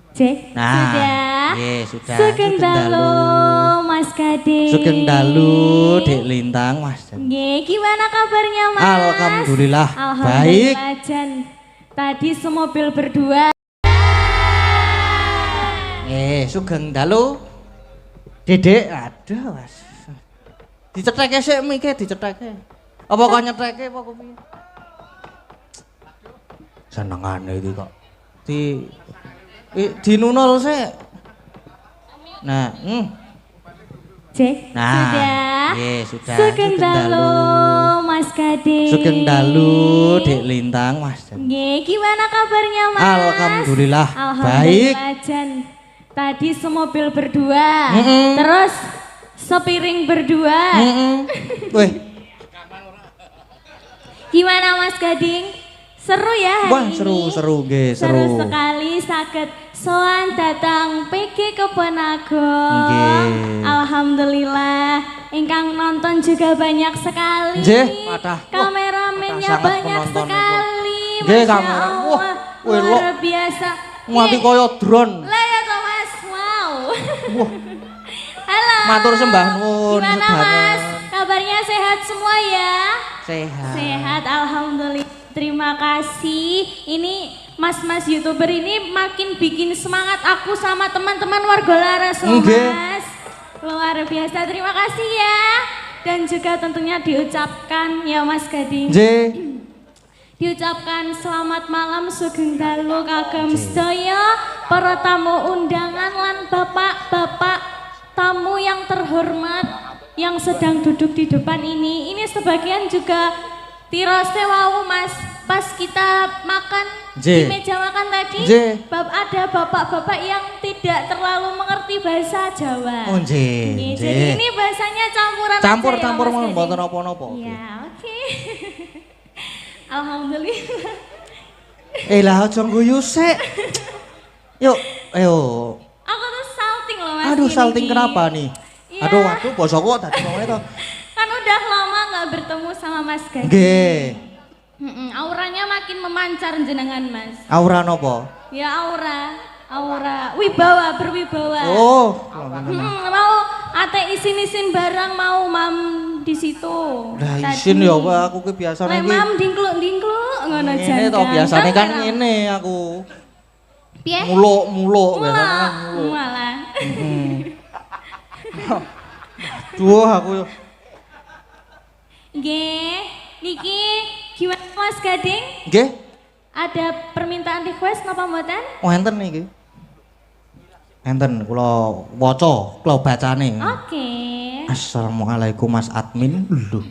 Cek, Nah, sudah. sudah. Sugeng dalu, Mas Gading. Sugeng dalu, Dek Lintang, Mas. Nggih, gimana kabarnya, Mas? Alhamdulillah, Alhamdulillah, baik. Jan. Tadi semobil berdua. Sugeng dalu. Dedek, aduh, Mas. Dicetreke sik mike, dicetreke. Apa kok nyetreke apa kok piye? Senengane iki kok. Dinunul sik. Nah, Cek, nah, sudah. Sudah. Sugeng dalu, Mas Gading. Sugeng dalu, Dek Lintang, Mas. Nggih, gimana kabarnya, Mas? Alhamdulillah, Alhamdulillah, Jan. Tadi semobil berdua. Terus sepiring berdua. Weh, Gimana, Mas Gading? Seru ya hari wah ini? seru nggih, Seru sekali saged sowan datang PG Kebon Agung. Nggih. Alhamdulillah, ingkang nonton juga banyak sekali. Nggih, kathah. Kameramennya kathah sangat banyak penonton sekali. Nggih, Masya kamera. Allah, Wah, luar biasa. Nganti Nggih. kaya drone. Lah ya toh, Mas. Wow. Wah, Halo. matur sembah nuwun Gimana, sedanten. Mas? Kabarnya sehat semua ya? Sehat. Sehat, alhamdulillah. Terima kasih. Ini mas-mas YouTuber ini makin bikin semangat aku sama teman-teman warga Laras loh, Nggih. Mas. Luar biasa. Terima kasih ya. Dan juga tentunya diucapkan ya Mas Gading. Nggih. Diucapkan selamat malam sugeng dalu kagem sedaya para tamu undangan lan bapak-bapak tamu yang terhormat yang sedang duduk di depan ini. Ini sebagian juga tirose wau Mas, pas kita makan di meja makan tadi, ada bapak-bapak yang tidak terlalu mengerti bahasa Jawa. Oh nggih. Jadi ini bahasanya campuran Campur aja ya, Mas mawon Gading? mboten napa-napa. Ya, oke. Alhamdulillah. Lah aja guyu sik. Yuk, ayo. Aku tuh salting loh Mas. Aduh, gini salting nih. kenapa nih? Iya. Aduh, waduh, bosoku kok tadi ngomongnya to. Kan udah lama nggak bertemu sama Mas Gading. Nggih. Auranya makin memancar jenengan Mas. Aura napa? Ya aura wibawa, berwibawa. Oh, Mau ate isin-isin barang mau mam di situ. lah Tadi. isin ya Pak, aku ki biasane Lek iki. mam dingkluk-dingkluk ngono jan. Ngene to biasane kan ngene aku. Piye? Muluk-muluk biasane kan muluk. Mualah. Duh aku. Nggih, niki gimana Mas Gading? Nggih. Ada permintaan request napa mboten? Oh enten niki. Enten kula waca, kula bacane. Oke. Assalamualaikum Mas Admin. Lho.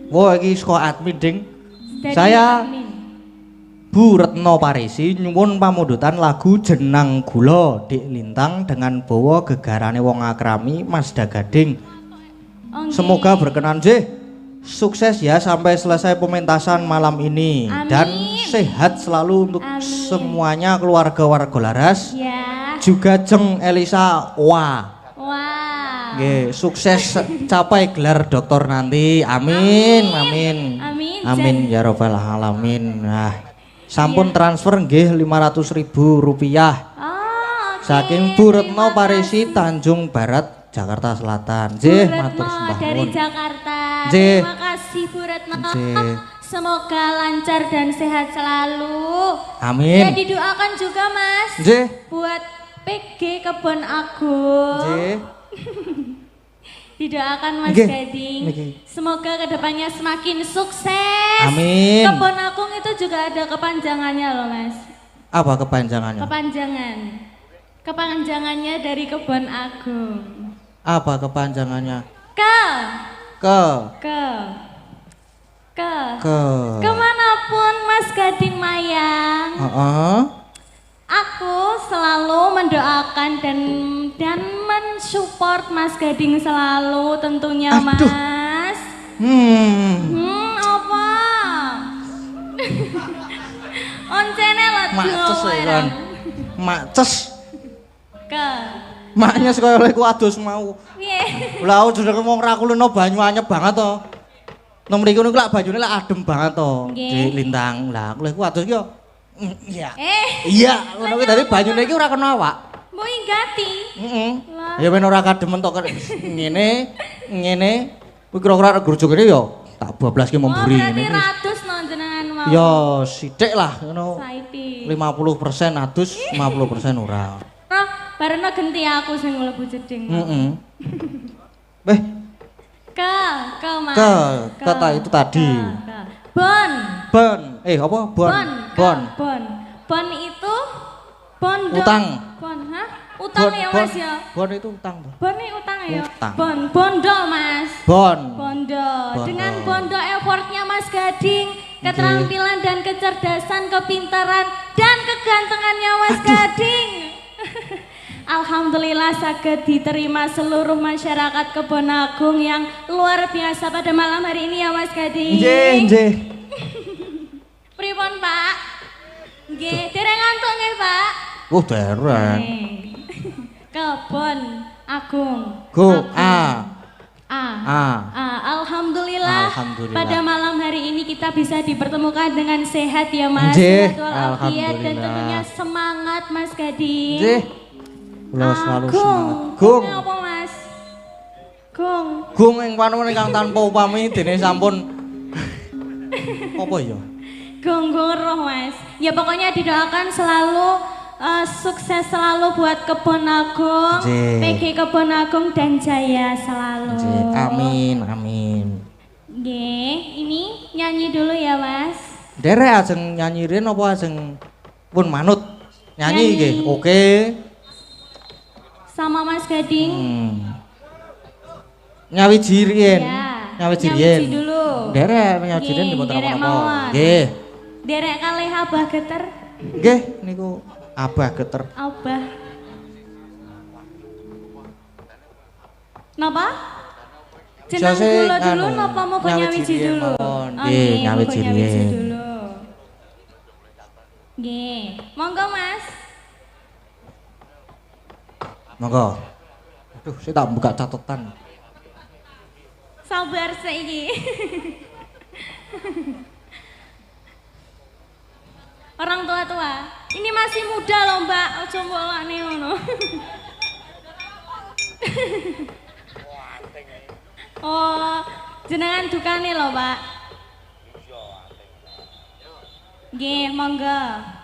Wah iki saka admin ding. Dari Saya admin. Bu Retno Parisi nyuwun pamundutan lagu Jenang Gula Dik Lintang dengan bawa gegarane wong akrami Mas Dagading. Oh, nggih. Semoga berkenan nggih. Sukses ya sampai selesai pementasan malam ini. Amin. Dan sehat selalu untuk Amin. semuanya keluarga warga Laras. Ya. Juga Jeng Elisa Wah. Wah. Nggih, sukses capai gelar doktor nanti. Amin. Amin. Amin. Amin ya robbal alamin. Nah, sampun transfer nggih 500.000 rupiah. Oh, oke. Saking Bu Retno Parisi Tanjung Barat Jakarta Selatan. Bu Nggih, Retno matur sembah dari nuwun. Jakarta. Nggih. Terima kasih Bu Retno. Nggih. Semoga lancar dan sehat selalu. Amin. Ya didoakan juga Mas. Nggih. Buat PG Kebon Agung. Nggih. Didoakan Mas Nggih. Gading. Nggih. Semoga kedepannya semakin sukses. Amin. Kebon Agung itu juga ada kepanjangannya loh Mas. Apa kepanjangannya? Kepanjangan. Kepanjangannya dari Kebon Agung. Apa kepanjangannya? Ke. Ke Ke. Ke. ke. Kemanapun Mas Gading Mayang. Heeh. Aku selalu mendoakan dan mensupport Mas Gading selalu tentunya Aduh. Mas. Apa? Oncene lah Maces ya kan. Maces. Ke. Maknya sekaya leku adus mau. Piye? Lah aku jenenge wong ra kulino banyu anyep banget to. Nang mriku niku lak banyune lak adem banget to. Nggih. Di Lintang. Lah aku leku adus ki yo Iya. Iya, ngono kuwi dadi banyune iki ora kena awak. Mbok inggati. Heeh. Ya ben ora kademen tok ngene. Kuwi kira-kira gerujuk ini ya tak bablaske memburi ngene. Berarti ratus no jenengan mau. Ya sithik lah ngono. Saiki. 50% adus, 50% ora. Nah, bareno genti aku sing mlebu jeding. Heeh. Beh, Mas. Kata itu tadi. Bon. Apa? Bon. Bon itu bondo. Utang. Bon, hah? Utang ya Mas ya? Bon itu utang. Bon ini utang ya? Utang. Bondo Mas. Bondo. Dengan bondo effortnya Mas Gading, keterampilan dan kecerdasan, kepintaran dan kegantengannya Mas Gading. Alhamdulillah saged diterima seluruh masyarakat Kebon Agung yang luar biasa pada malam hari ini ya Mas Gading. Nggih. Pripun Pak? Nggih, dereng ngantuk nggih Pak? Dereng. Kebon Agung. Alhamdulillah. Pada malam hari ini kita bisa dipertemukan dengan sehat ya Mas. Nggih. Walafiat dan tentunya semangat Mas Gading. Nggih. Kula selalu semangat. Gung. Apa Mas? Gung ing panuwun ingkang tanpa upami dene sampun apa ya? Gung roh Mas. Ya pokoknya didoakan selalu sukses selalu buat Kebon Agung, PG Kebon Agung dan jaya selalu. Amin. Nggih, ini nyanyi dulu ya Mas. Derek ajeng nyanyi rin apa ajeng pun manut? Nyanyi nggih. Oke. Sama Mas Gading. Nyawiji riyen. Nyawiji dulu. Derek nyawiji riyen dipun apa? Nggih. Derek kalih Abah Geter. Nggih, niku Abah Geter. Abah. Napa? Jeneng kula dulu napa mau nyawiji dulu? Nggih, nyawiji riyen. Nggih, monggo Mas. Monggo. Aduh, saya tak buka catatan. Sabar saiki. Orang tua-tua. Ini masih muda loh, Mbak. Ojo mbok lakne ngono. Oh, jenengan dukane loh, Pak. Nggih, monggo.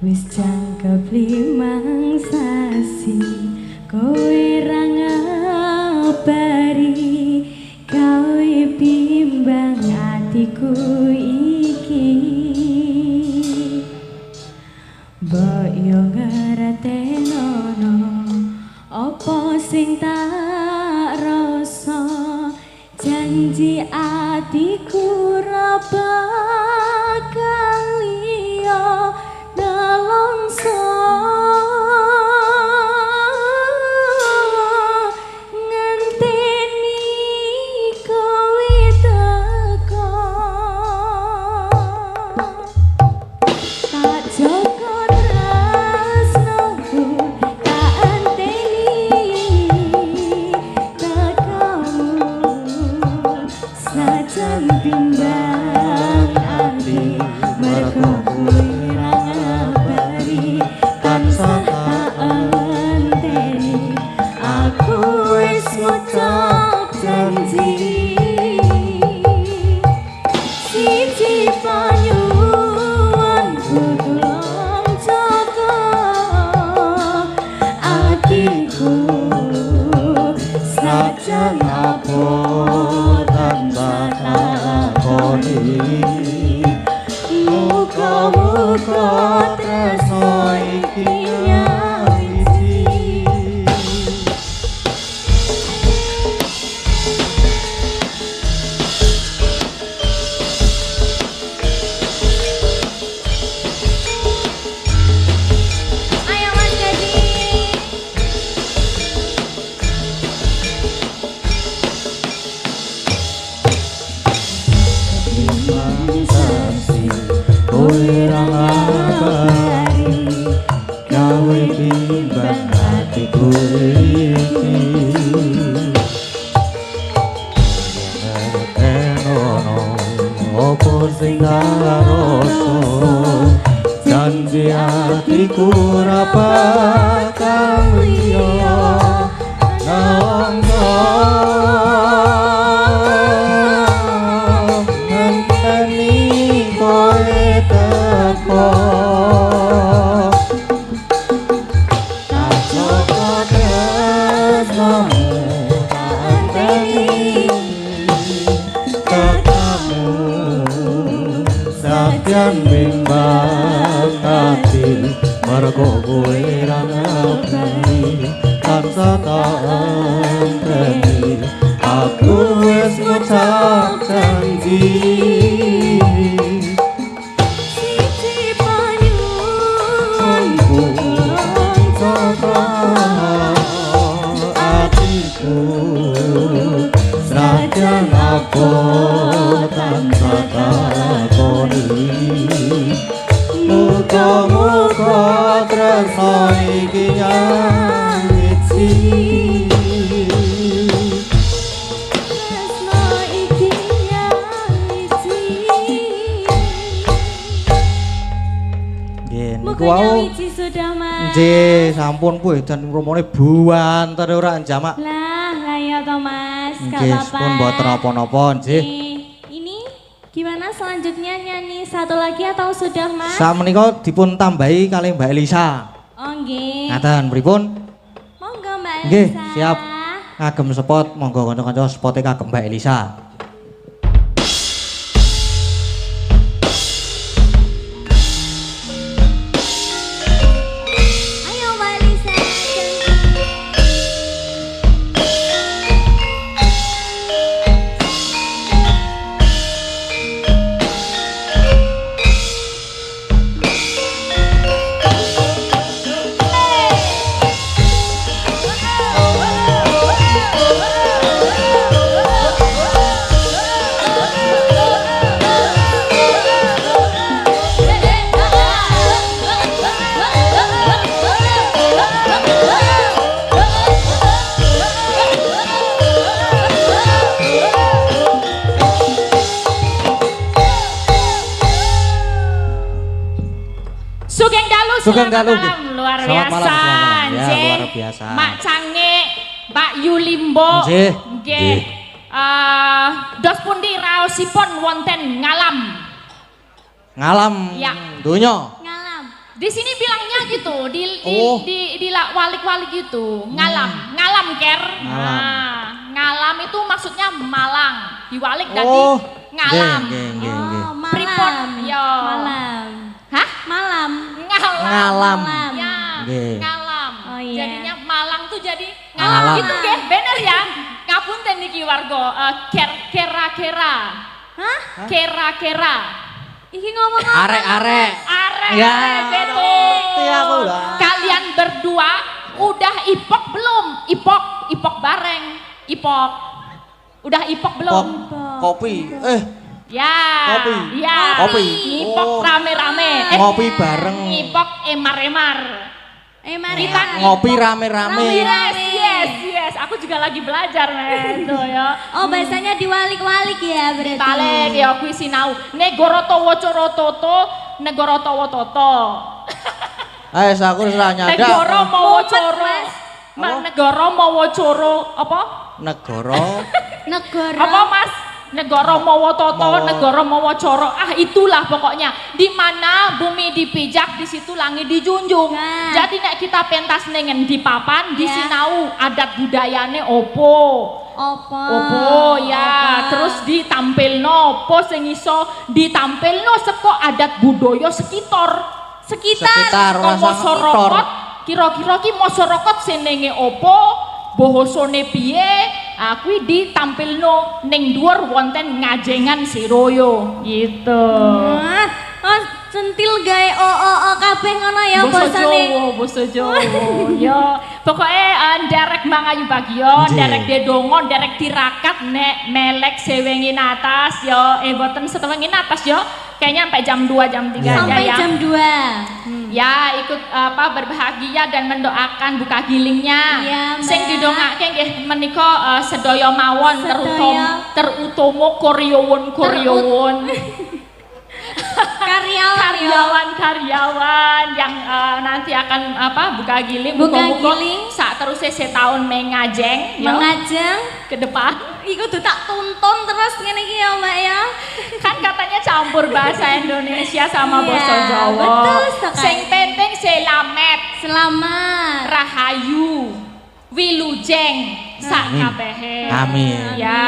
Wis jangkep 5 sasi kowe ra ngabari kowe bimbang atiku iki mbok yo ngertenono apa sing tak rasa janji atiku ra bakal liya nelongso ngenteni kowe teko tak joko tresnoku tak enteni Opo sing rasa janji atiku ora bakal liya nangka ngenteni kowe teko tak cocok tresnamu ngenteni tekamu Satyan bimbang hati mergo kowe ra ngerti tansah tak enteni aku wis ngucap janji Siji panyunku atiku Satyan apa tansah takoni muga-muga tresno iki nyawiji tresno iki nyawiji nggih niku Muga wau nyawiji sudah Mas nggih sampun kuwi dan rumone buanter ora jamak lah ya toh Mas gak nggih apa-apa pun mboten napa-napa nggih Ini gimana selanjutnya nyanyi satu lagi atau sudah Mas? Sakmenika dipun tambahi kalih Mbak Elisa. Oh nggih. Ngaten pripun? Monggo Mbak Nggih, Elisa. siap. Ngagem spot, monggo kanca-kanca spote kagem Mbak Elisa. Ayo Mbak Elisa. Sugeng dalu. Luar Selamat biasa. malam, selamat malam. Ya, Nggih. luar biasa. Mak Cange, Mbak Yulimbo. Nggih. Nggih. Dos pundi raosipun wonten ngalam. Ngalam Ya. donya. Ngalam. Di sini bilangnya gitu, Oh. di walik-walik gitu. Ngalam, ngalam ker. Ngalam. Nah, ngalam itu maksudnya Malang. Diwalik tadi Oh. ngalam. Nggih, nggih, nggih. Oh, Pripun? malam. Yo. Malam. Hah? Malam. Ngalam. Ngalam. Ya, Nggih. ngalam. Oh, iya. Jadinya Malang tuh jadi Ngalam. ngalam gitu nggih, bener ya? Ngapunten niki warga, kera-kera. Hah? Kera-kera. Iki ngomong apa? Arek-arek. Arek, Ya, betul. ngerti aku lah. Kalian berdua udah ipok belum? Ipok bareng. Ipok. Udah ipok belum? Pop, kopi. Ya. Kopi. Ya. Kopi. Ngipok Oh. rame-rame. Ngopi bareng. Ngipok emar-emar. Mari. Kita Ngopi rame-rame. Yes. Aku juga lagi belajar, men. Tuh ya. Oh, bahasanya diwalik-walik ya berarti. Balik ya kuwi sinau. Negara Tawa Cara Toto, negara Tawa Toto. Aku wis ora nyandak. Negara mawa Mumet, cara. Mas. Negara mawa cara apa? Negara Negara. Apa Mas? Negara mawa tata, Mawa- negara mawa cara. Itulah pokoknya. Di mana bumi dipijak, di situ langit dijunjung. Nah. Jadi nek kita pentas nengen di papan, di Ya. sinau adat budayane opo. Apa? Opo ya, Apa? terus ditampilno opo sing iso ditampilno seko adat budaya sekitar. Sekitar, Saka ora sang masyarakat, kira-kira ki masyarakat senenge opo, bahasane piye, kuwi ditampilno ning dhuwur wonten ngajengan Siroyo gitu. Wah, oh, centil gawe o kabeh ngono ya bosane. Basa Jawa. Ya, pokoke nderek mangayu bagio, Nggih. nderek dedongo, nderek tirakat nek melek sewengin atas ya, mboten setengin atas ya. Kayaknya sampai jam 2 jam 3 aja Sampai ya. jam 2. Ya, ikut berbahagia dan mendoakan buka gilingnya. Iya, Mbak. Sing didongake nggih menika sedaya mawon Sedaya. terutama koryowon karyawan yang nanti akan buka giling Buka muga-muga giling. sak terusé setahun mengajeng ya, Mengajeng. ke depan. Iku tuh tak tuntun terus ngene iki ya Mbak ya. Kan katanya campur bahasa Indonesia sama Iya, basa Jawa. betul sekali. Sing penting selamat, Selamat. rahayu, wilujeng sak kabehe. Amin. Ya,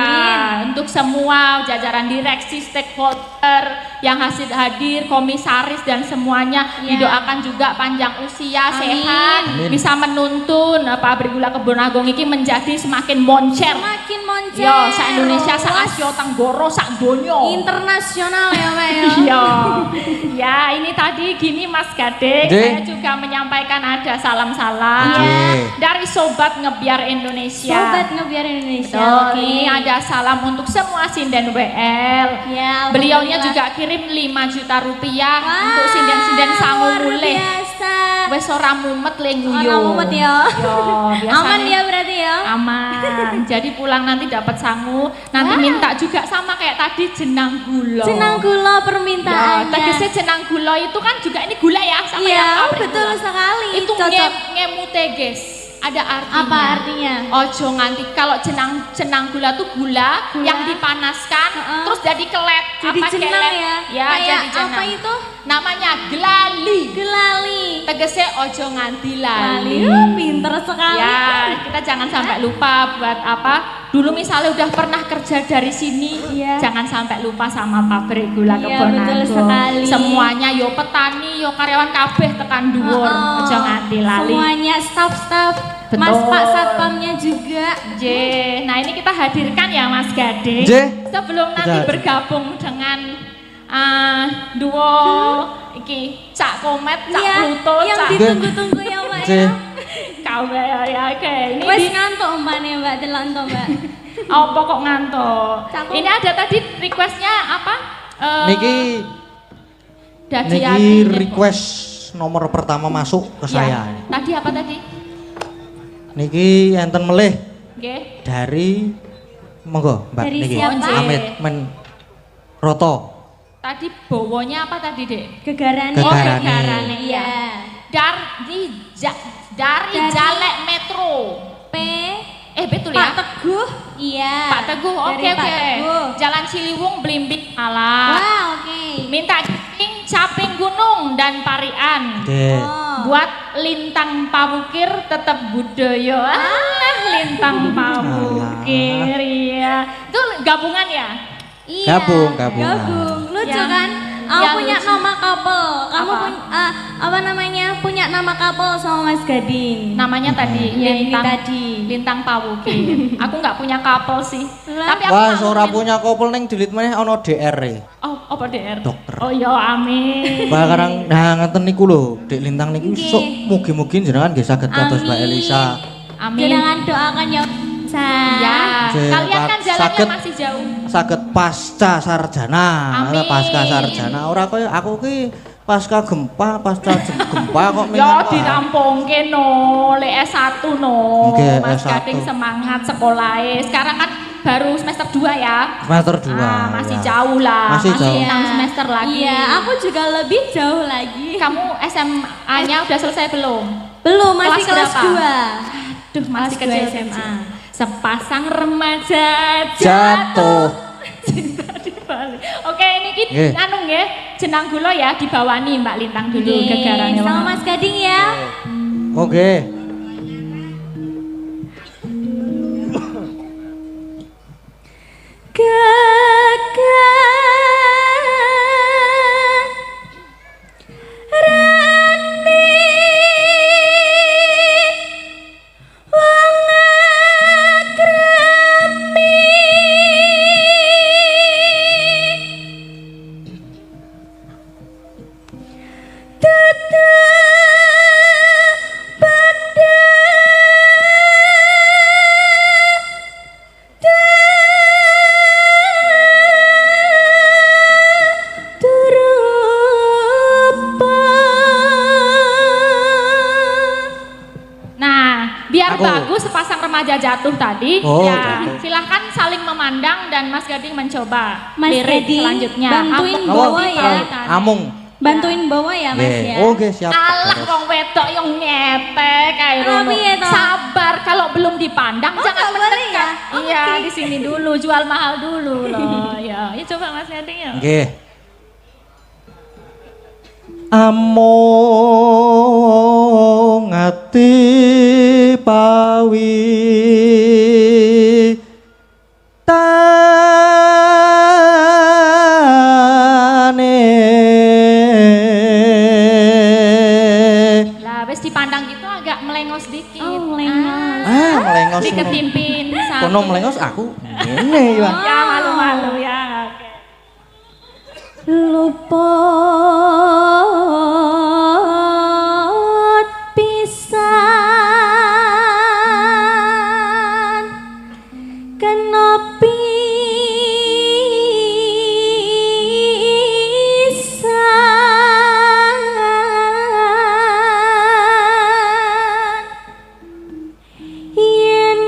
untuk semua jajaran direksi, stakeholder yang hadir, komisaris dan semuanya Ya. didoakan juga panjang usia, Amin. sehat, Amin. bisa menuntun pabrik gula Kebon Agung ini menjadi semakin moncer. Semakin moncer. Yo, sak Indonesia, sak Luas. Asia Tenggara, sak donya. Internasional ya Mbak ya. Iya. Ya, ini tadi gini Mas Gading, Nggih. saya juga menyampaikan ada salam-salam Nggih. dari Sobat Ngebiar Indonesia. Sobat Ngebiar Indonesia. Betul, Oke. ini ada salam untuk semua sinden WL. Ya, Beliaunya alhamdulillah. juga kirim 5 juta rupiah Wah, untuk sinden-sinden sangu luar mulih. biasa. Wes ora mumet le nguyu. Ora mumet ya. Yo, biasanya Aman ya berarti ya. Aman. Jadi pulang nanti dapat sangu, nanti Wah. minta juga sama kayak tadi jenang gula. Senang gula Ya, permintaannya. tegesnya jenang gula itu kan juga ini gula ya, sama yang Iya, pabrik betul gula. sekali. Itu cocok. ngemu teges. Ada artinya. Apa artinya? Ojo nganti kalau jenang gula tuh gula, Gula. yang dipanaskan Heeh. terus jadi kelet. Jadi jenang kelet? ya. Ya, Kayak jadi jenang. apa itu? Namanya gelali. Gelali. Tegesnya ojo nganti Lali. lali. Pinter sekali. Ya, kita jangan sampai lupa buat apa. Dulu misalnya udah pernah kerja dari sini, Iya. jangan sampai lupa sama pabrik gula Iya, Kebon betul Agung. sekali. Semuanya yo petani, yo karyawan kabeh tekan dhuwur, Oh, aja nganti lali. Semuanya staff-staff. Betul. Mas Pak Satpamnya juga. J. Nah, ini kita hadirkan ya Mas Gading. J. Sebelum nanti Kita hadir. bergabung dengan duo iki Cak Komet, Cak Iya, Pluto, yang Cak ditunggu-tunggu ya Mbak J. ya. Kawe ya oke. Ini Wes di- ngantuk mbaknya Mbak, delon to Mbak. apa kok ngantuk? Cak Ini ada tadi requestnya apa? Niki Dadi niki ati, request nomor pertama masuk ke Ya. saya. Tadi apa tadi? Niki enten melih Nggih. dari monggo Mbak Dari niki. siapa? Amit Men Roto. Tadi bawonya apa tadi, Dek? Gegarane. Oh, Gegarane. gegarane, Iya. Dari Jalek Metro. P. Betul Pak ya? Teguh. Iya. Pak Teguh, Dari oke Pak oke. Teguh. Jalan Ciliwung, Blimbing, Malang. Wah, oke. Minta Caping, Caping Gunung dan Parian. Oke. Oh. Buat Lintang Pawukir tetap budaya. Lintang Pawukir ya. Itu gabungan ya? Iya. Gabungan. Gabung. Lucu Yang- kan? Aku yang punya lucu. nama couple. Kamu Apa? apa namanya? Punya nama couple sama Mas Gading. Namanya tadi Iya, ini Lintang tadi. Lintang Pawukir. Aku nggak punya couple sih. Lah. Tapi aku Wah, malumin. ora punya couple ning dilit meneh ana DR e. Oh, apa DR? Dokter. Oh ya, amin. Barang ngeten niku lho, Dik Lintang niku Nggih. sok mugi-mugi jenengan nggih saged kados Mbak Amin. Elisa. Amin. Jenengan doakan ya. Ya, J- kalian kan jalannya sakit. masih jauh. Saged pasca sarjana, Amin. pasca sarjana. Ora kaya aku ki pasca gempa kok Ya minat. dirampungke no, le S1 no. Nggih, Mas S1. Gading semangat sekolahnya. Sekarang kan baru semester 2 ya. Semester 2. Masih ya. jauh lah. Masih jauh. 6 semester lagi. Iya, aku juga lebih jauh lagi. Kamu SMA-nya udah selesai belum? Belum, masih kelas berapa? 2. Duh, masih Kelas kecil 2 SMA. Sepasang remaja Jatuh. cinta di Bali. Oke, ini Nggih. anu nggih, jenang gula ya dibawani Mbak Lintang dulu Nggih, gegarane sama wong. Mas Gading ya. Oke. Tetap aku. bagus sepasang remaja jatuh tadi. Oh, ya, jatuh. silahkan saling memandang dan Mas Gading mencoba Mas lirik Gading, selanjutnya. bantuin Amung bawa di ya. tari. Amung. Bantuin bawa ya Mas Nggih. ya. Oke, siap. Alah wong wedok yang ngetek kayak Tapi ngono. ya toh. Sabar kalau belum dipandang Oh, jangan nggak boleh mendekat. ya? Iya, Oke. di sini dulu jual mahal dulu loh. Ya, coba Mas Gading ya. Nggih. Amung ati pawi tane. Lah wis dipandang gitu agak melengos dikit. Oh, melengos. Melengos. Diketimpin satu. Kono melengos aku. Ngene ya. Ya malu-malu ya. Oke. Luput pisan kena pisan yen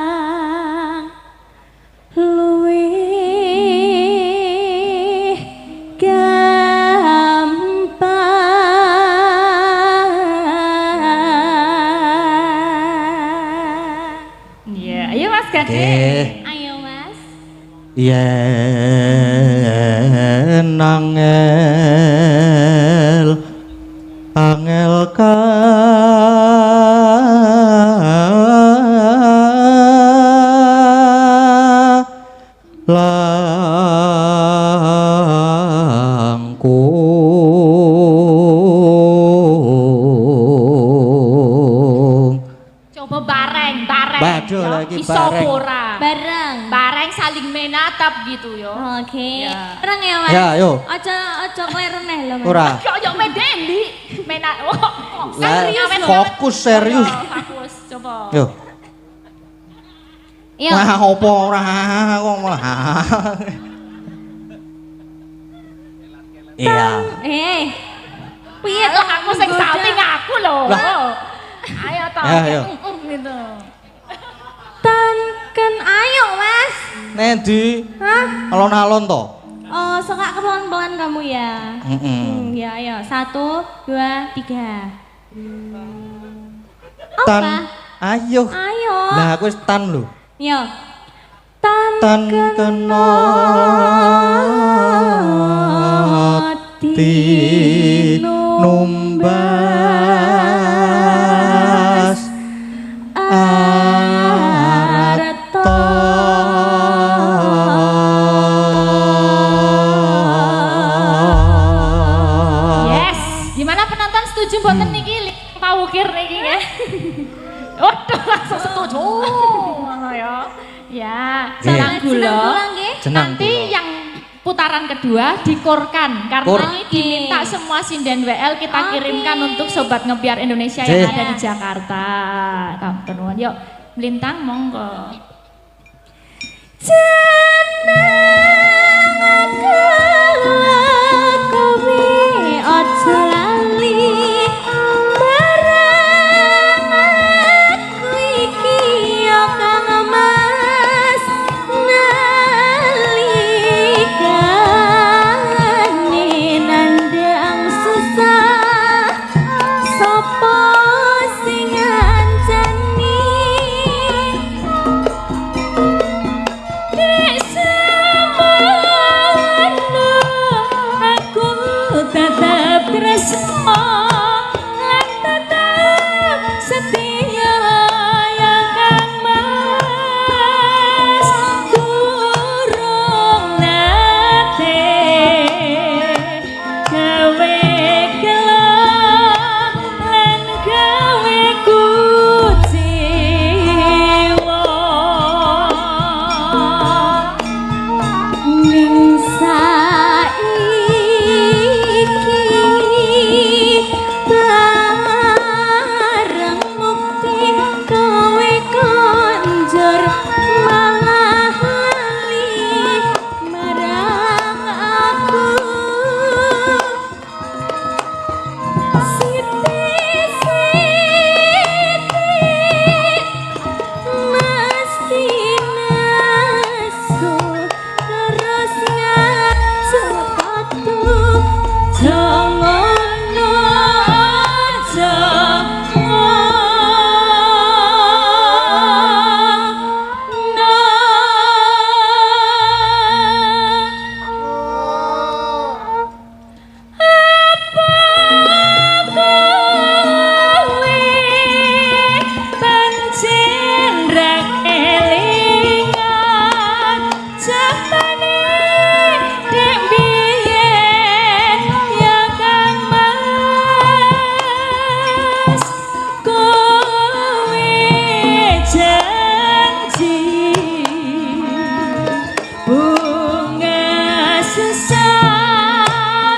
gampang luwih gampang. Iya, ayo Mas Gading. Nggih. Ayo Mas. Yen angel angel langkung. Coba bareng. Baduh Ya, lagi, iso bareng. ora. Bareng. Bareng saling menatap gitu yo. Oke. Ya. Bareng ya Mas. Ya, yo. Ojo kleru neh lho Mas. Ora. Yo medeni. Lah, Serius loh. fokus serius. Yo, fokus coba. Yo. Yuk. Wah, opo ora kok malah. Iya. Piye Loh, toh aku sing menggoda? samping aku loh. Lah. Ayo toh. Ya, ayo. Gitu. Tanken ayo Mas. Nendi? Hah? Alon-alon to? Oh, suka pelan-pelan kamu ya. Ya, ayo. 1, 2, 3. Tan. Apa? Ayo. Ayo. Lah aku wis tan lho. Yo. Tan kena ti numbas arta. Yes. Gimana penonton setuju mboten niki pawukir niki ya? Waduh, langsung setuju. Ngono ya. Ya, Nggih. jenang gula. Jenang nggih. Jenang Nanti gula. yang putaran kedua dikorkan karena Kor. ini diminta semua sinden WL kita Oke. kirimkan untuk sobat ngebiar Indonesia Jeh. yang ada di Jakarta. Kamu yuk, melintang monggo. Jeneng kowe aja lali barang aku iki yo kang mas nalikane nandang susah sapa sing ngancani dek semono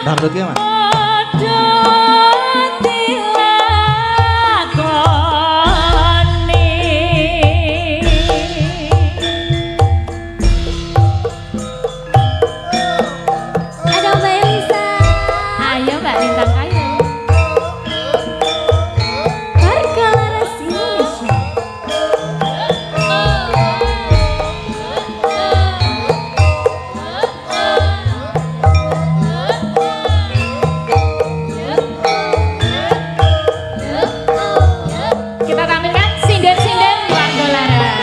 Dangdut ki, Mas. Ada Mbak Elisa. Ayo Mbak Lintang, ayo. Warga Laras Indonesia. Kita tampilkan sinden-sinden warga Laras.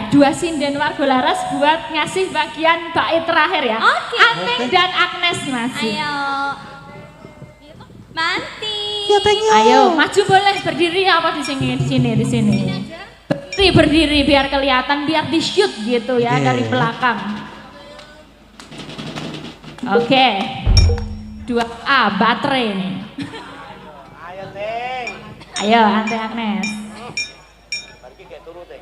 Dua sinden warga Laras buat ngasih bagian bait terakhir ya. Oke. Anting dan Agnes masih. Ayo. Manti. Ya, thank you. Ayo, maju boleh berdiri apa di sini di sini. Berdiri biar kelihatan, biar di shoot gitu ya dari belakang. Oke. 2A baterai nih. Ayo, Teng. Ayo, Anting Agnes. Pergi kayak turu, Teng.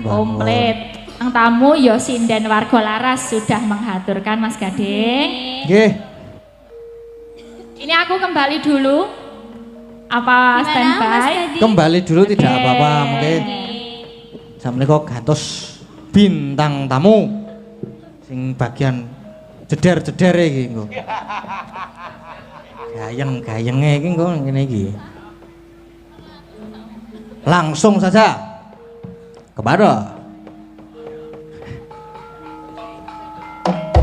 Komplit. Ang tamu yo sinden warga Laras sudah menghaturkan Mas Gading. Nggih. Ini aku kembali dulu. Apa Gimana, standby? Mas Gading? Kembali dulu tidak Oke. apa-apa, mungkin. Assalamualaikum gantos bintang tamu sing bagian jeder-jeder iki engko. Gayeng-gayenge iki engko ngene iki. Langsung saja kepada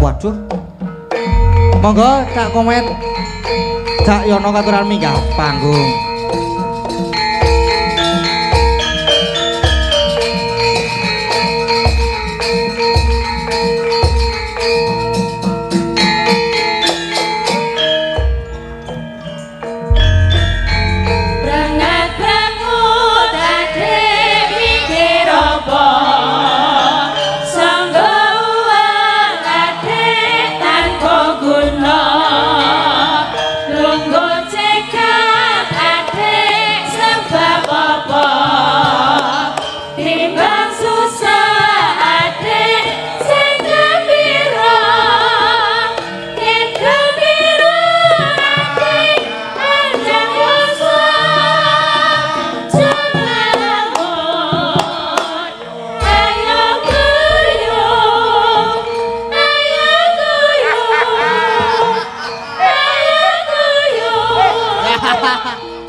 waduh monggo Cak Komet Cak Yono katuran minggah panggung. Lungguh cekap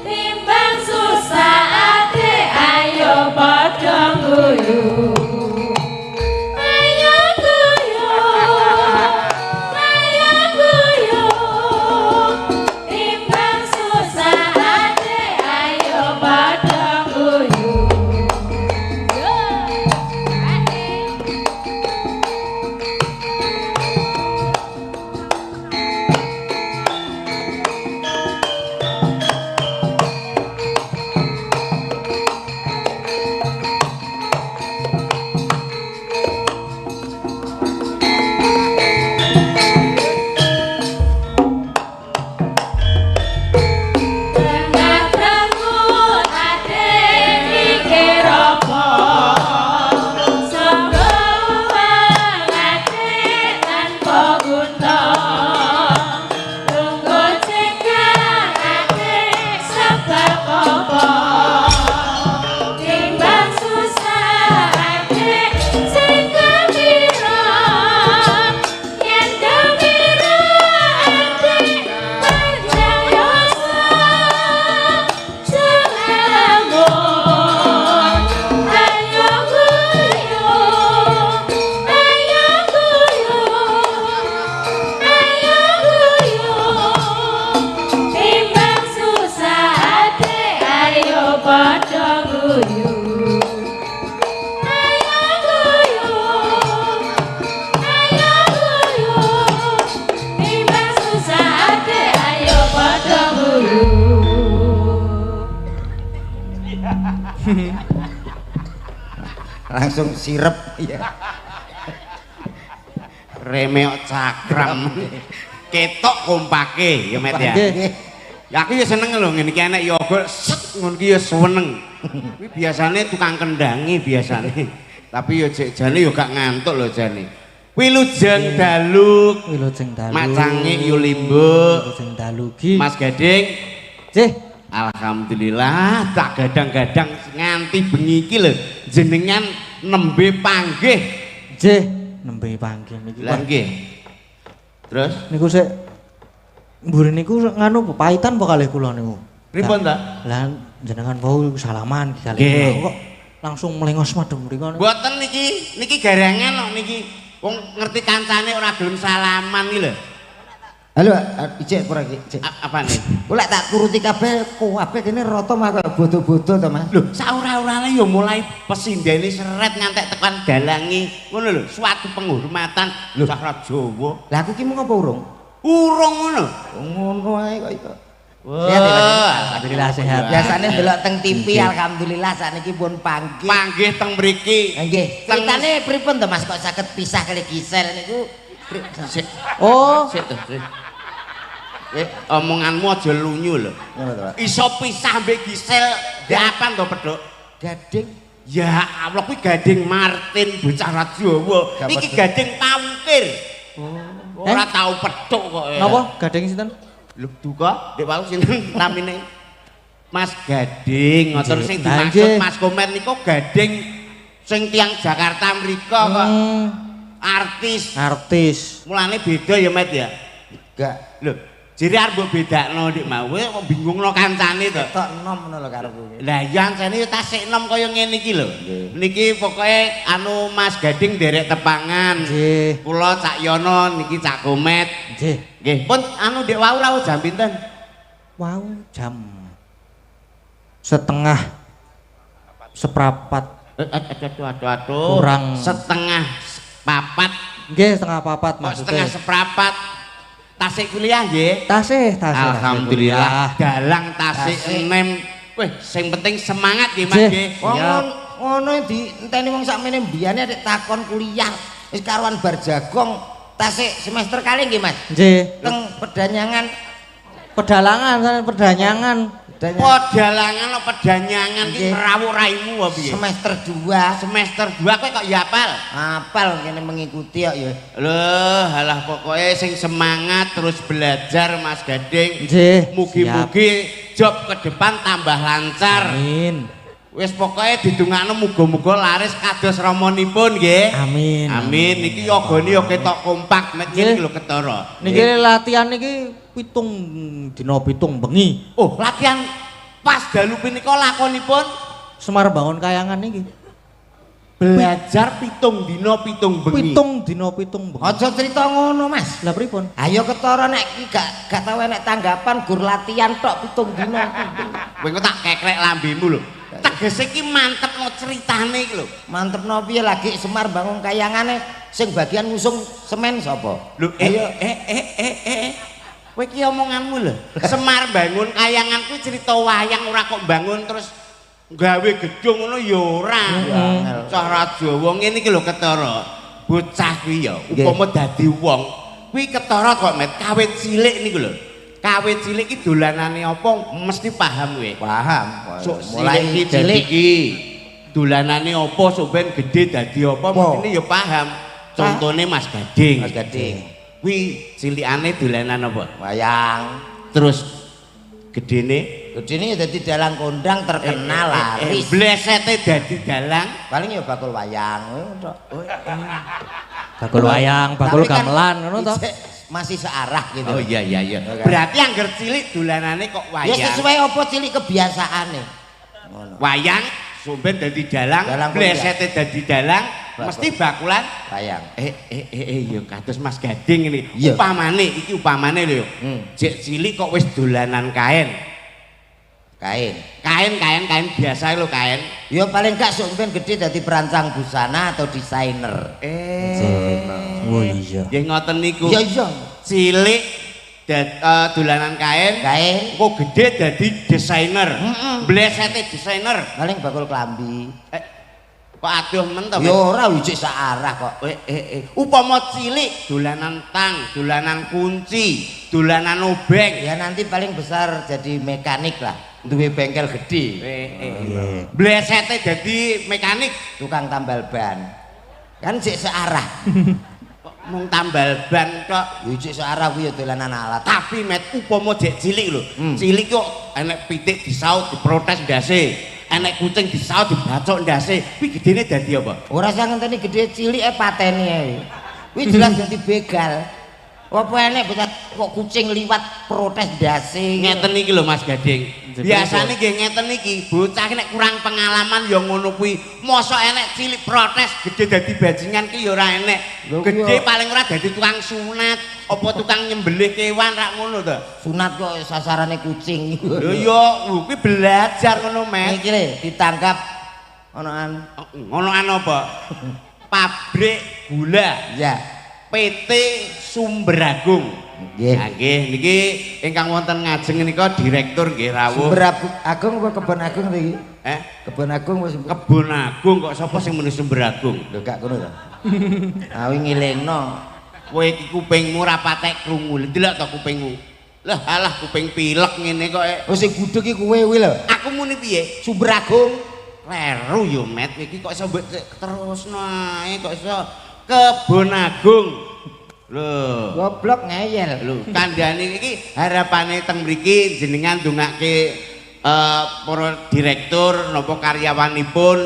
timbang susah ate ayo padha guyu ayo guyu timbang susah ate ayo padha guyu langsung sirep ya. Remeok cakram ketok kompake ya Met ya. Ya aku ya seneng lho ngene iki enek yoga set ngono iki ya seneng. Kuwi biasane tukang kendangi biasane. Tapi ya jane ya gak ngantuk lho jane. Wilujeng Daluk. Wilujeng Daluk. Macange yo limbuk. Wilujeng Daluk iki. Mas Gading. Nggih. Alhamdulillah tak gadang-gadang nganti bengi iki lho jenengan nembe panggih. Nggih, nembe panggih niki. Lah nggih. Terus niku sik mburi niku nganu pepaitan apa kalih kula niku. Pripun ta? Lah jenengan wau salaman kalih kula kok langsung mlengos madhep mriku. Mboten niki garangan kok niki. Wong ngerti kancane ora gelem salaman iki lho. Halo, ijek ora iki, Cik. Apane? Kula tak turuti kabeh kene rata mah kaya bodo-bodo to, Mas. Lho, saura-urane ya mulai pesindene seret ngantek tekan dalangi. Ngono lho, suatu penghormatan Cakra Jawa. Lah aku ki mung apa urung? Urung ngono. Ngono ae kok iku. Wah, alhamdulillah sehat. Biasane delok teng TV alhamdulillah sakniki pun panggih. Panggih teng mriki. Nggih. Ceritane pripun to, Mas kok saged pisah kali Gisel niku? Sik. Oh, Sik to, sik. Omonganmu aja lunyu lho. Ngono to, Pak. Iso pisah mbek Gisel diapan to, Pedhok? Gading. Ya Allah kuwi Gading Martin bocah Jawa. Iki Gading Pawukir. Ora tau Pedhok kok. napa gading sinten? Lho duka, Dek wau sinten namine? Mas Gading, ngoten sing Nah, dimaksud nggih. Mas Komet niku Gading sing tiyang Jakarta mriko kok. Artis. Artis. Mulane beda ya, Met ya. Enggak. Lho, jere arep mbok bedakno Dik mau kok bingungno kancane to. Tok enom ngono lho karepku. Lah iya jane yo tasik enom kaya ngene iki lho. Niki pokoke anu Mas Gading derek tepangan. Nggih. Kula Cak Yono niki Cak Komet. Nggih. Nggih, pun anu Dik wau rawuh jam pinten? Wow, jam setengah seprapat. Aduh. Kurang. Setengah papat. Nggih, setengah papat Kok maksudnya. setengah seprapat. Tasik kuliah nggih. Tasih. Alhamdulillah. Dalang tasik enem. Wih, sing penting semangat nggih Mas nggih. Wong ngono di enteni wong sakmene mbiyane nek takon kuliah wis karuan bar jagong tasik semester kali nggih Mas. Nggih. Teng Pedanyangan. Pedanyangan. Podalangan apa pedanyangan ki rawuh raimu wae piye? Semester 2. Semester 2 kowe kok ya apal? Apal kene mengikuti kok ya. Loh, halah pokoknya sing semangat terus belajar Mas Gading. Nggih. Mugi-mugi job ke depan tambah lancar. Amin. Wis pokoknya didongakno muga-muga laris kados ramonipun nggih. Amin. Amin. Niki yogane yo ketok kompak nek ngene lho ketara. Niki latihan niki 7 dina 7 bengi. Oh, latihan pas dalu punika lakonipun Semar bangun kayangan niki. belajar 7 dina 7 bengi. 7 dina 7 bengi. Aja cerita ngono, Mas. Lah pripun? Ayo ketara nek iki gak tau enek tanggapan gur latihan tok 7 dina. Kowe engko tak keklek lambemu lho. Tegese iki mantep no ceritane iki lho. Mantep no piye lagi Semar bangun kayangane sing bagian ngusung semen sapa? Lho kowe iki omonganmu lho. Semar bangun kayangan kuwi cerita wayang ora kok bangun terus gawe gedung ngono ya ora. Cara Jawa ngene iki lho ketara. Bocah kuwi ya upama dadi wong kuwi ketara kok met kawit cilik niku lho. Kawit cilik iki dolanane apa mesti paham kowe. Paham. Mulai cilik iki dolanane apa sok ben gedhe dadi apa mestine ya paham. Contone Mas Gading. Mas Gading. Kuwi cilikane dolanan apa? Wayang. Terus gedene Gedene dadi dalang kondang terkenal laris. Blesete dadi dalang. Paling ya bakul wayang ngono tok. Bakul wayang, bakul gamelan ngono to. Masih searah gitu. Oh iya. Berarti angger cilik dolanane kok wayang. Ya sesuai apa cilik kebiasaane. Ngono. Wayang somben dadi dalang, blesete dadi dalang, mesti bakulan wayang. Ya kados Mas Gading ini. Iya. Upamane lho. Jek cilik kok wis dolanan kain. Kain biasa lho kain. Ya paling gak sampean gede dadi perancang busana atau desainer. Oh iya. Nggih ngoten niku. Ya iya. Cilik dolanan kain. Kok gede dadi desainer. Blesete desainer. Paling bakul klambi. Kok aduh men to. Ya ora wijik searah kok. Upama cilik dolanan tang, dolanan kunci, dolanan obeng. Ya nanti paling besar jadi mekanik lah. Duwe bengkel gede. Blesete dadi mekanik, tukang tambal ban. Kan sik searah. Mung tambal ban kok. Wijik searah kuwi ya dolanan alat. Tapi met upama jek cilik lho. Cilik kok enek pitik disaut diprotes ndase. Enek kucing disaut dibacok ndase. Kuwi gedene dadi apa? Ora usah ngenteni gede cilik pateni ae. Kuwi jelas dadi begal. Apa enek kok kucing liwat protes ndase. Ngeten iki lho Mas Gading. Biasane nggih ngeten iki, bocah nek kurang pengalaman ya ngono kuwi. Mosok enek cilik protes gede dadi bajingan ki ya ora enek. Gede paling ora dadi tukang sunat, apa tukang nyembelih kewan rak ngono to. Sunat kok sasarane kucing. Lho ya kuwi belajar ngono Mas. Iki le ditangkap onoan apa? Pabrik gula. Ya. PT Sumberagung. Nggih, niki ingkang wonten ngajeng menika direktur nggih rawuh. Sumberagung apa Kebon Agung to iki? Kebon Agung wis Kebon Agung kok sapa sing muni Sumberagung? Lho gak ngono to. Awi ngilingno. Kowe iki kupingmu ora patek krungu. Ndelok to kupingmu. Lah alah kuping pilek ngene kok. Oh sing gudeg iki kowe kuwi lho. Aku muni piye? Sumberagung. Kleru yo Met iki kok iso terusno ae kok iso Kebon Agung. Lho, goblok ngeyel. Lho, kandhane iki harapane teng mriki jenengan ndongake para direktur napa karyawanipun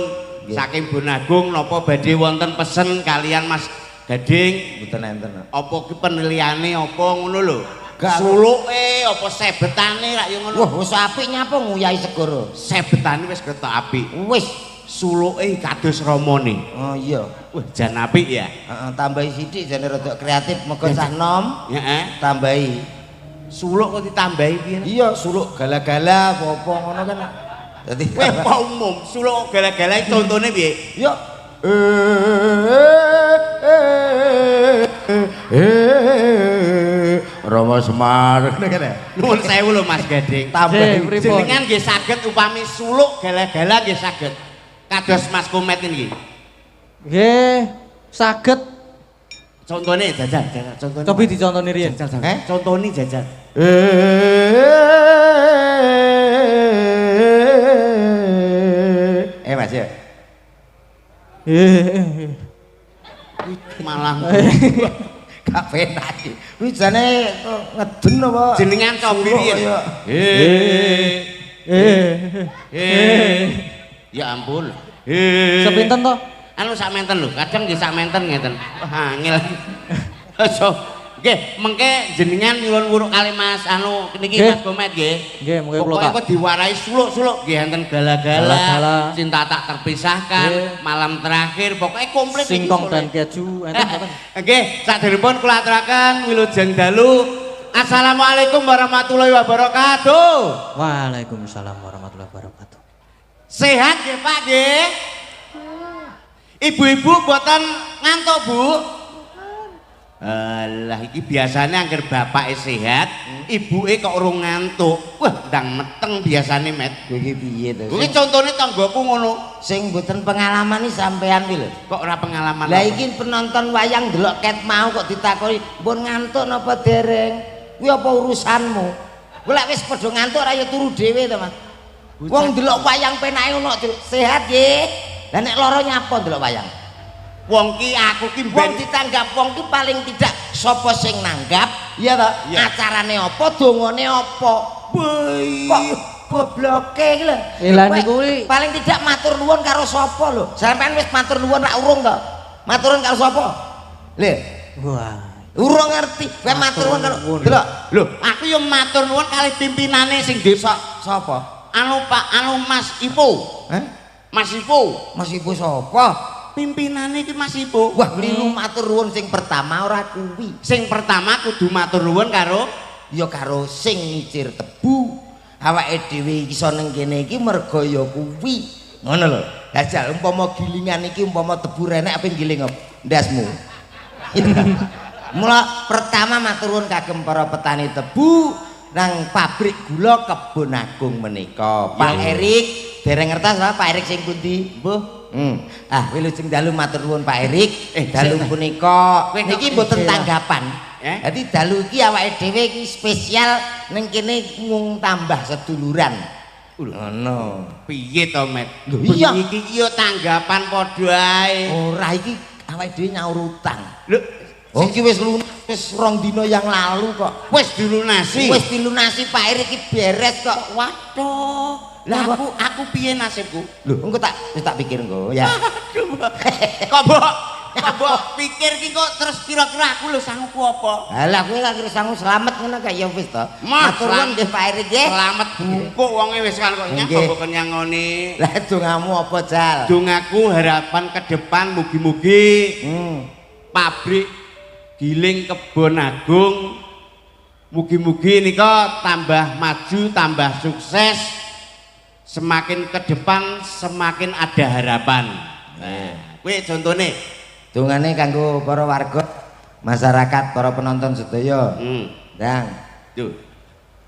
saking Bonagung napa badhe wonten pesen kalian Mas Gading. Mboten enten. Apa ki penilaiane apa ngono lho. Suluke apa sebetane rak yo ngono. Wah, wis apik nyapa nguyahi segara. Sebetane wis ketok apik. Wis suluke kados ramane. Oh iya. Wah, jan apik ya. Heeh, tambahi sithik jane rada kreatif mega cah nom. Heeh. Tambahi. Suluk kok ditambahi piye? Iya, suluk gala-gala apa-apa ngono kan. Dadi kowe apa umum? Suluk gala-gala contone piye? Ya Rama Semar nuwun sewu lho Mas Gading. Tambah jenengan nggih saged upami suluk gala-gala nggih saged. Kados Mas Komet niki. Nggih, saged. Contone jajal contone. Cobi dicontoni riyen. Contoni jajal. Mas ya. Malah gak penak iki. Kuwi jane ngeden apa? Jenengan cobi riyen. Ya ampun. Sepinten to? Anu sak menten lho, kadang nggih sak menten ngeten. Wah angel. Aja Nggih, mengke jenengan nyuwun wuruk kali Mas anu niki Nggih. Mas Gomet nggih. Nggih, mengke kula Pokoke kok diwarai suluk-suluk nggih enten Gala-gala. gala-gala, cinta tak terpisahkan, Nggih. malam terakhir, pokoknya komplit iki singkong suluk. dan keju enten mboten. Nggih, sakderepun kula aturaken wilujeng dalu. Assalamualaikum warahmatullahi wabarakatuh. Waalaikumsalam warahmatullahi wabarakatuh. Sehat nggih Pak nggih? Ibu-ibu mboten ngantuk Bu? Alah iki biasanya angger bapake sehat, ibuke kok urung ngantuk. Wah, ndang meteng biasane Met. Kowe iki piye to? Kuwi contone tanggoku ngono. Sing mboten pengalaman iki sampean iki lho. Kok ora pengalaman. Lah apa? iki penonton wayang delok ket mau kok ditakoni, "Mbon ngantuk napa dereng?" Kuwi apa urusanmu? Kowe lek wis padha ngantuk ora ya turu dhewe to, Mas. Wong delok wayang penake ngono sehat nggih. Lah nek lara nyapa delok wayang? Wong ki aku ki Wong ben ditanggap wong ki paling tidak sapa sing nanggap, iya ta? Iya. Acarane apa, dongane apa? Kok gobloke iki lho. Lah Kowe niku kuwi paling tidak matur nuwun karo sapa lho? Sampeyan wis matur nuwun rak urung to? Maturun karo sapa? Lho, Wah. urung ngerti. Kowe matur nuwun karo delok. lho, aku yo matur nuwun kali pimpinane sing desa. Sapa? Anu Pak, anu Mas Ipo. Hah? Mas Ipo. Mas Ibu sapa? Pimpinane iki Mas Ipo. Wah, kliru matur nuwun sing pertama ora kuwi. Sing pertama kudu matur nuwun karo Ya karo sing ngicir tebu. Awake dhewe iso ning kene iki merga ya kuwi. Ngono lho. Dajal umpama gilingan iki umpama tebu renek apa giling op ndasmu. Mula pertama matur nuwun kagem para petani tebu nang pabrik gula Kebon Agung menika. Pak Erik dereng ngertos Pak Erik sing pundi? Mbuh. Wilujeng dalu matur nuwun Pak Erik. Dalu punika niki mboten tanggapan. Jadi dalu iki awake dhewe iki spesial ning kene mung tambah seduluran. Ngono. piye to Met? Lho, iya. Iki yo tanggapan padha ae. Ora iki awake dhewe nyaur utang. Lho, Oh iki wis lunas wis 2 dina yang lalu kok. wis dilunasi. Wis dilunasi Pak Erik iki beres kok. Waduh. Lah aku piye nasibku? Lho, engko wis tak pikir engko ya. Kok mbok pikir ki kok terus kira-kira aku lho sanggup apa? Lah kowe lak kira sangu slamet ngono kaya ya wis to. Matur nuwun nggih Pak Erik nggih. Selamat bungkuk wonge wis kan kok nyapa mbok kenyangoni. Lah dongamu apa Jal? Dongaku harapan ke depan mugi-mugi pabrik giling Kebon Agung mugi-mugi nika tambah maju, tambah sukses. Semakin ke depan semakin ada harapan. Nah, kuwi contone. Dongane kanggo para warga masyarakat, para penonton sedaya. Ndang. Tuh.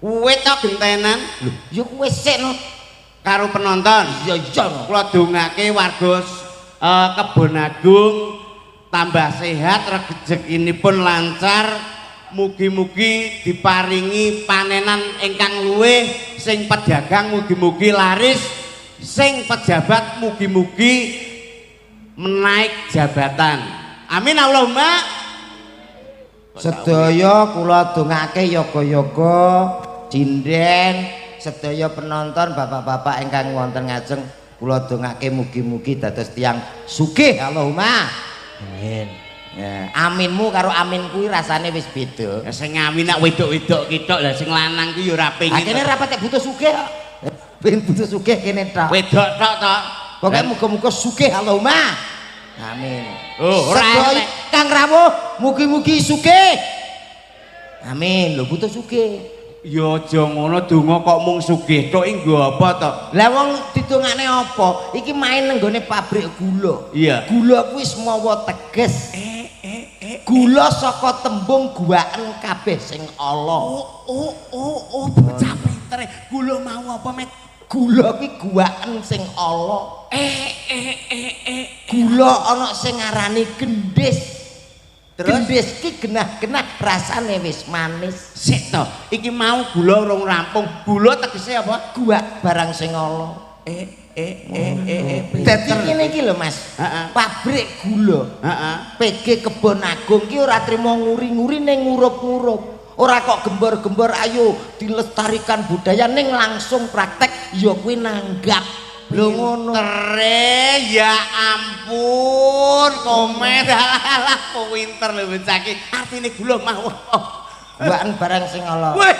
Kuwi to gentenan Lho, ya kowe sik no. karo penonton. Iya iya no. Kula dongake warga Kebon Agung tambah sehat, rezekinipun lancar, mugi-mugi diparingi panenan ingkang luwih, sing pedagang mugi-mugi laris, sing pejabat mugi-mugi menaik jabatan. Amin Allahumma. Sedaya kula dongake yoga-yoga jinden sedaya penonton bapak-bapak ingkang wonten ngajeng kula dongake mugi-mugi dados tiyang sugih Allahumma. Amin. Ya, aminmu karo amin kuwi rasane wis beda. Ya sing ngamin nak wedok-wedok kitok, lah sing lanang ki yo ora pengin. Kene ra patek butuh sugih kok. Pengen butuh sugih kene tok. Wedok tok to. Pokoke muga-muga sugih Allahumma. Amin. Oh, ora Sedaya elek. Kang Rawuh mugi-mugi sugih. Amin. Lho butuh sugih. Ya aja ngono donga kok mung sugih tok iki nggo apa to? Lah wong didongane apa? Iki main nenggone pabrik gula. Iya. Gula kuwi mawa teges. Gula saka tembung guaken kabeh sing ala. Oh, bocah pinter. Gula mau apa, Met? Gula kuwi guaken sing ala. Gula ana sing ngarani gendhis. Terus? Gendhis ki genah-genah rasane wis manis. Sik to, iki mau gula urung rampung. Gula tegese apa? Guak barang sing ala. Dadi ngene iki lho Mas. Heeh. Pabrik gula. Heeh. PG Kebon Agung ki ora trimo nguri-nguri ning ngurup-ngurup. Ora kok gembor-gembor ayo dilestarikan budaya ning langsung praktek ya kuwi nanggap. Lho ngono. Pintere ya ampun, komen alah pinter lho bocaki. Artine gula mawon. Bukan barang sing ala. Wih,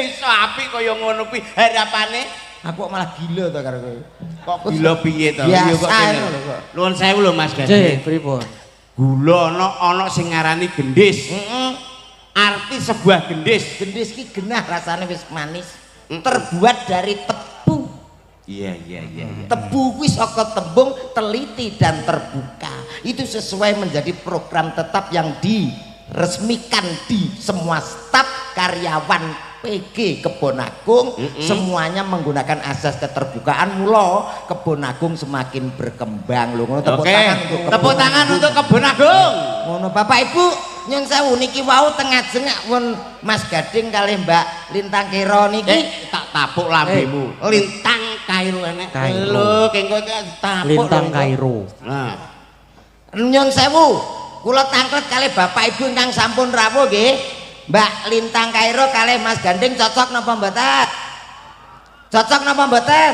iso apik kaya ngono kuwi harapane. Aku kok malah gila to karo kowe. Kok gila piye to? Biasa Iya kok kene. lho kok. Nuwun sewu lho Mas Nggih, Gandhi. pripun? Gula ana sing ngarani gendis. Arti sebuah gendis. Gendis ki genah rasane wis manis. Terbuat dari tebu. Iya. Tebu kuwi saka tembung teliti dan terbuka. Itu sesuai menjadi program tetap yang diresmikan di semua staf karyawan PG Kebon Agung. Semuanya menggunakan asas keterbukaan, mula Kebon Agung semakin berkembang lho. Ngono tepuk tangan untuk Tepuk tangan untuk Kebon Agung. Ngono Bapak Ibu, nyun sewu niki wau tengah jengak pun Mas Gading kalih Mbak Lintang Kero niki Tak tapuk lambemu. Lintang Kairo enek. Kairo. Lho, kengko tapuk. Lintang lho. Kairo. Nah, nyun sewu kula tangklet kalih Bapak Ibu ingkang sampun rawuh nggih. Mbak Lintang Kairo kalih Mas Gandeng cocok napa mboten? Cocok napa mboten?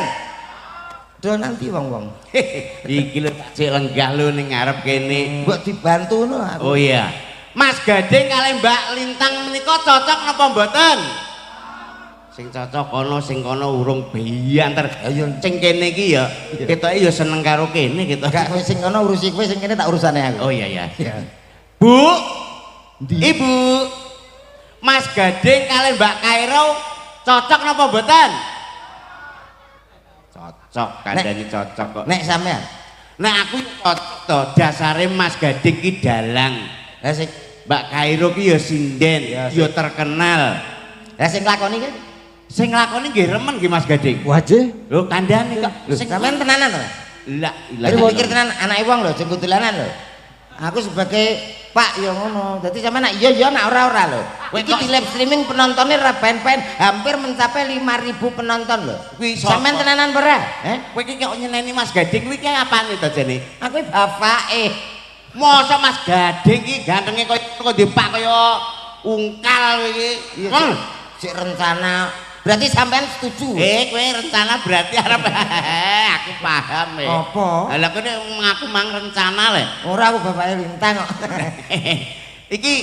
Do nanti wong-wong. iki lho cek lenggah lho ning ngarep kene. Mbok dibantu no aku. Oh iya. Mas Gading kalih Mbak Lintang menika cocok napa mboten? Sing cocok kono sing kono urung bianter. Ayo Sing kene iki ya ketoke ya seneng karo kene gitu. gak kowe sing kono urusi kowe sing kene tak urusane aku. Oh iya. Bu. Ibu. Mas Gading kalih Mbak Kairo cocok napa mboten? Cocok, kandhane cocok kok. Nek sampean. Nek aku cocok to, dasare Mas Gading ki dalang. Lah sing Mbak Kairo ki ya sinden, ya terkenal. lah sing lakoni ki Sing nglakoni nggih remen nggih Mas Gading. Wajih. Lho kandhane kok. lho sampean tenanan to? Lah, Jadi pikir tenan anake wong lho sing kudulanan lho. Aku sebagai Pak ya ngono. Dadi sampean nak iya nak ora lho. Iki di live streaming penontonnya ra ben-ben hampir mencapai 5.000 penonton lho. Kuwi sapa? Sampean tenanan ora? Kowe iki kok nyeneni Mas Gading kuwi ki apane to jane? Aku bapake. Mosok Mas Gading ki gantenge kaya dipak kaya ungkal kowe iki. Iya, sik rencana. Berarti sampean setuju? Kowe rencana berarti arep aku paham Apa? Lah kowe ngaku mang rencana le. Ora aku bapake Lintang kok. Iki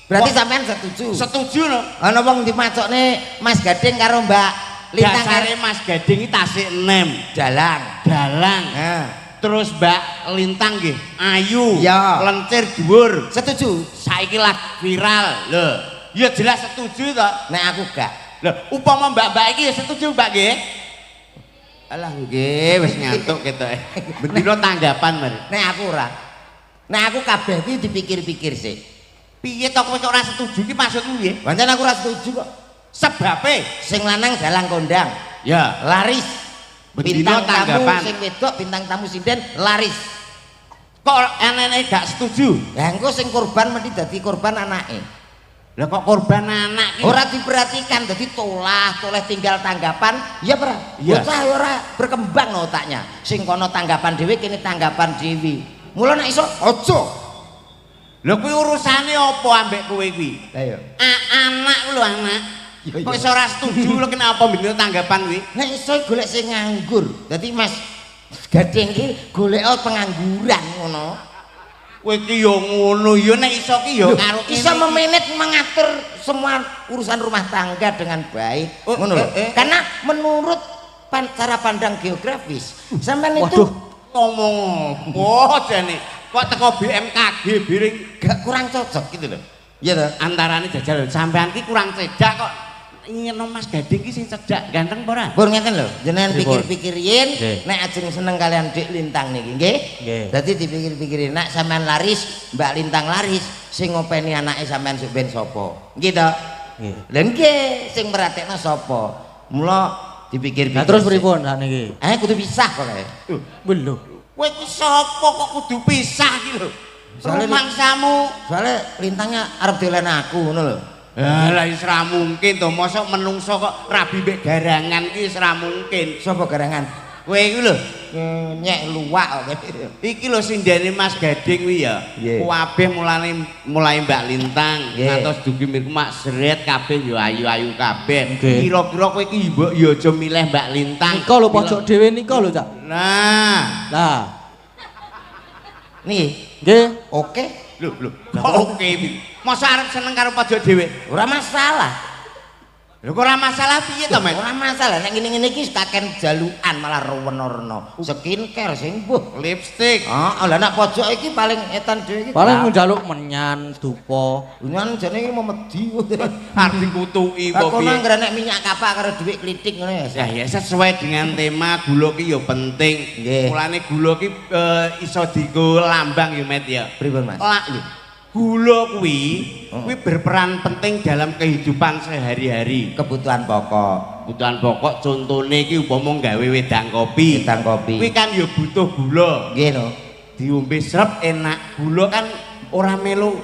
Berarti sampean setuju? setuju no. Ana wong dimacokne Mas Gading karo Mbak Lintang Dasare Mas Gading iki tasik enem, dalang. dalang. Nah, Terus Mbak Lintang nggih ayu, Ya. lencir dhuwur. setuju? Saiki lagi viral. Lho, ya jelas setuju to. Nek aku gak. Lho, upama Mbak-mbak iki ya setuju Mbak nggih? Alah nggih, wis ngantuk ketoke. Bendina tanggapan mari. Nek aku ora. Nek aku kabeh iki dipikir-pikir sih. Piye to kowe ora setuju ki maksudmu piye? Pancen aku ora setuju kok. Sebabe Sing lanang dalang kondang, ya laris. bendina Bintang tamu tanggapan. sing wedok, bintang tamu sinden laris. Kok enene gak setuju? Lah engko sing korban mesti dadi korban anake. Lah kok korban anak ki? Ora diperhatikan dadi toleh tinggal tanggapan, ya ora. Iya. Bocah ya ora berkembang no otaknya. Sing kono tanggapan dhewe kene tanggapan dhewe. Mula nek iso aja. Lho kuwi urusane apa ambek kowe kuwi? Lah ya. Anak lho anak. Iya, iya. Kok iso ora setuju lho kenapa bendina tanggapan kuwi? Nek iso golek sing nganggur. Dadi Mas Gading iki golek pengangguran ngono. Kowe ki ya ngono ya nek iso ki ya karo Bisa kene iki. memanage mengatur semua urusan rumah tangga dengan baik. Oh, Ngono lho. eh. Karena menurut cara pandang geografis, sampean itu Waduh. ngomong apa jane? Kok teko BMKG biring gak kurang cocok gitu loh. Iya toh? antarane jajal sampean ki kurang cedak kok ngene Mas Gading ki sing cedak ganteng apa ora? Pun ngeten lho, jenengan Pripun? pikir-pikir yen Nggih. nek ajeng seneng kalian Dik Lintang niki nggih. Nggih. Dadi dipikir-pikirin nek sampean laris, Mbak Lintang laris, sing ngopeni anake sampean sok ben sapa? Nggih to? Nggih. Lha nggih, sing merhatekno sapa? Mula dipikir-pikir. Nah terus pripun sakniki? Kudu pisah kok kae. Belum. Kowe ki sapa kok kudu pisah ki lho? Soalnya Rumangsamu. Soalnya Lintangnya arep dolen aku ngono lho. Lah wis ra mungkin to, mosok menungso kok rabi mbek garangan ki wis ra mungkin. Sapa garangan? Kowe iku lho, nyek luwak kok. iki lho sing ndene Mas Gading kuwi ya. Nggih. Kabeh mulai Mbak Lintang, Nggih. ngantos dugi mirku Mak Seret kabeh ya ayu-ayu kabeh. Nggih. Kira-kira kowe iki mbok ya aja milih Mbak Lintang. Nika lho pojok dhewe nika lho, Cak. Nah, Lah, Nih, nggih. oke. lho. Oke. Masa arep seneng karo pojok dhewe? Ora masalah. Lho kok ora masalah piye to, Mas? Ora masalah nek ngene-ngene iki kaken jalukan malah rewen-rena. Skincare sing mbuh. Lipstick. Heeh, lha nek pojok iki paling etan dhewe iki. Paling njaluk menyan, dupa. Nyan jane iki memedi. Arep dikutuki Lah apa kono piye? anggere nek minyak kapak karo dhuwit klitik ngono ya. Ya sesuai dengan tema gula ki ya penting. Nggih. Mulane gula ki iso dienggo lambang ya Met ya. Pripun, Mas? Lak lho. Gula kuwi berperan penting dalam kehidupan sehari-hari. Kebutuhan pokok. Kebutuhan pokok contone iki umpama gawe wedang kopi. Wedang kopi. Kuwi kan ya butuh gula. Nggih no. Diombe srep enak. Gula kan ora melu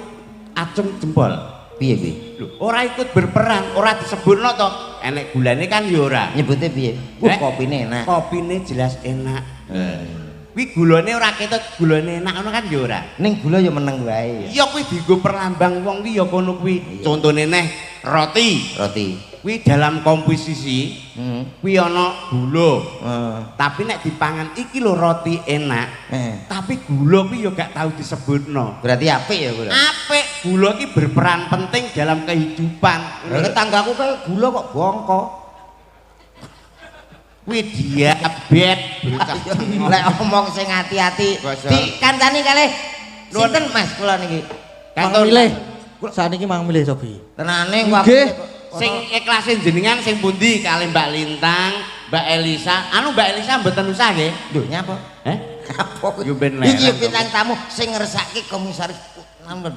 acung jempol. Piye kuwi? Lho, ora ikut berperan, ora disebutno to. Enek gulane kan ya ora. Nyebute piye? Kopine enak. Kopine jelas enak. Kuwi gulane ora ketok, gulane enak ngono kan ya ora. Ning gula ya meneng wae. Iya kuwi dienggo perlambang wong kuwi ya kono kuwi. Contone neh roti. Roti. Kuwi dalam komposisi kuwi ana gula. Tapi nek dipangan iki lho roti enak. Tapi gula kuwi ya gak tau disebutno. Berarti apik ya gula. Apik, gula ki berperan penting dalam kehidupan. Lah tetanggaku kae gula kok bongko. Kuwi diabetes. Lek omong sing ati-ati dikancani kalih sinten Mas kula niki. Mang milih. Saniki mang milih Sobi. Tenane Nggih. Sing ikhlasin jenengan sing pundi kalih Mbak Lintang, Mbak Elisa. Anu Mbak Elisa mboten usah nggih. Lho nyapa? Heh? Apa? Yo ben Iki lereng. bintang tamu sing ngersake komisaris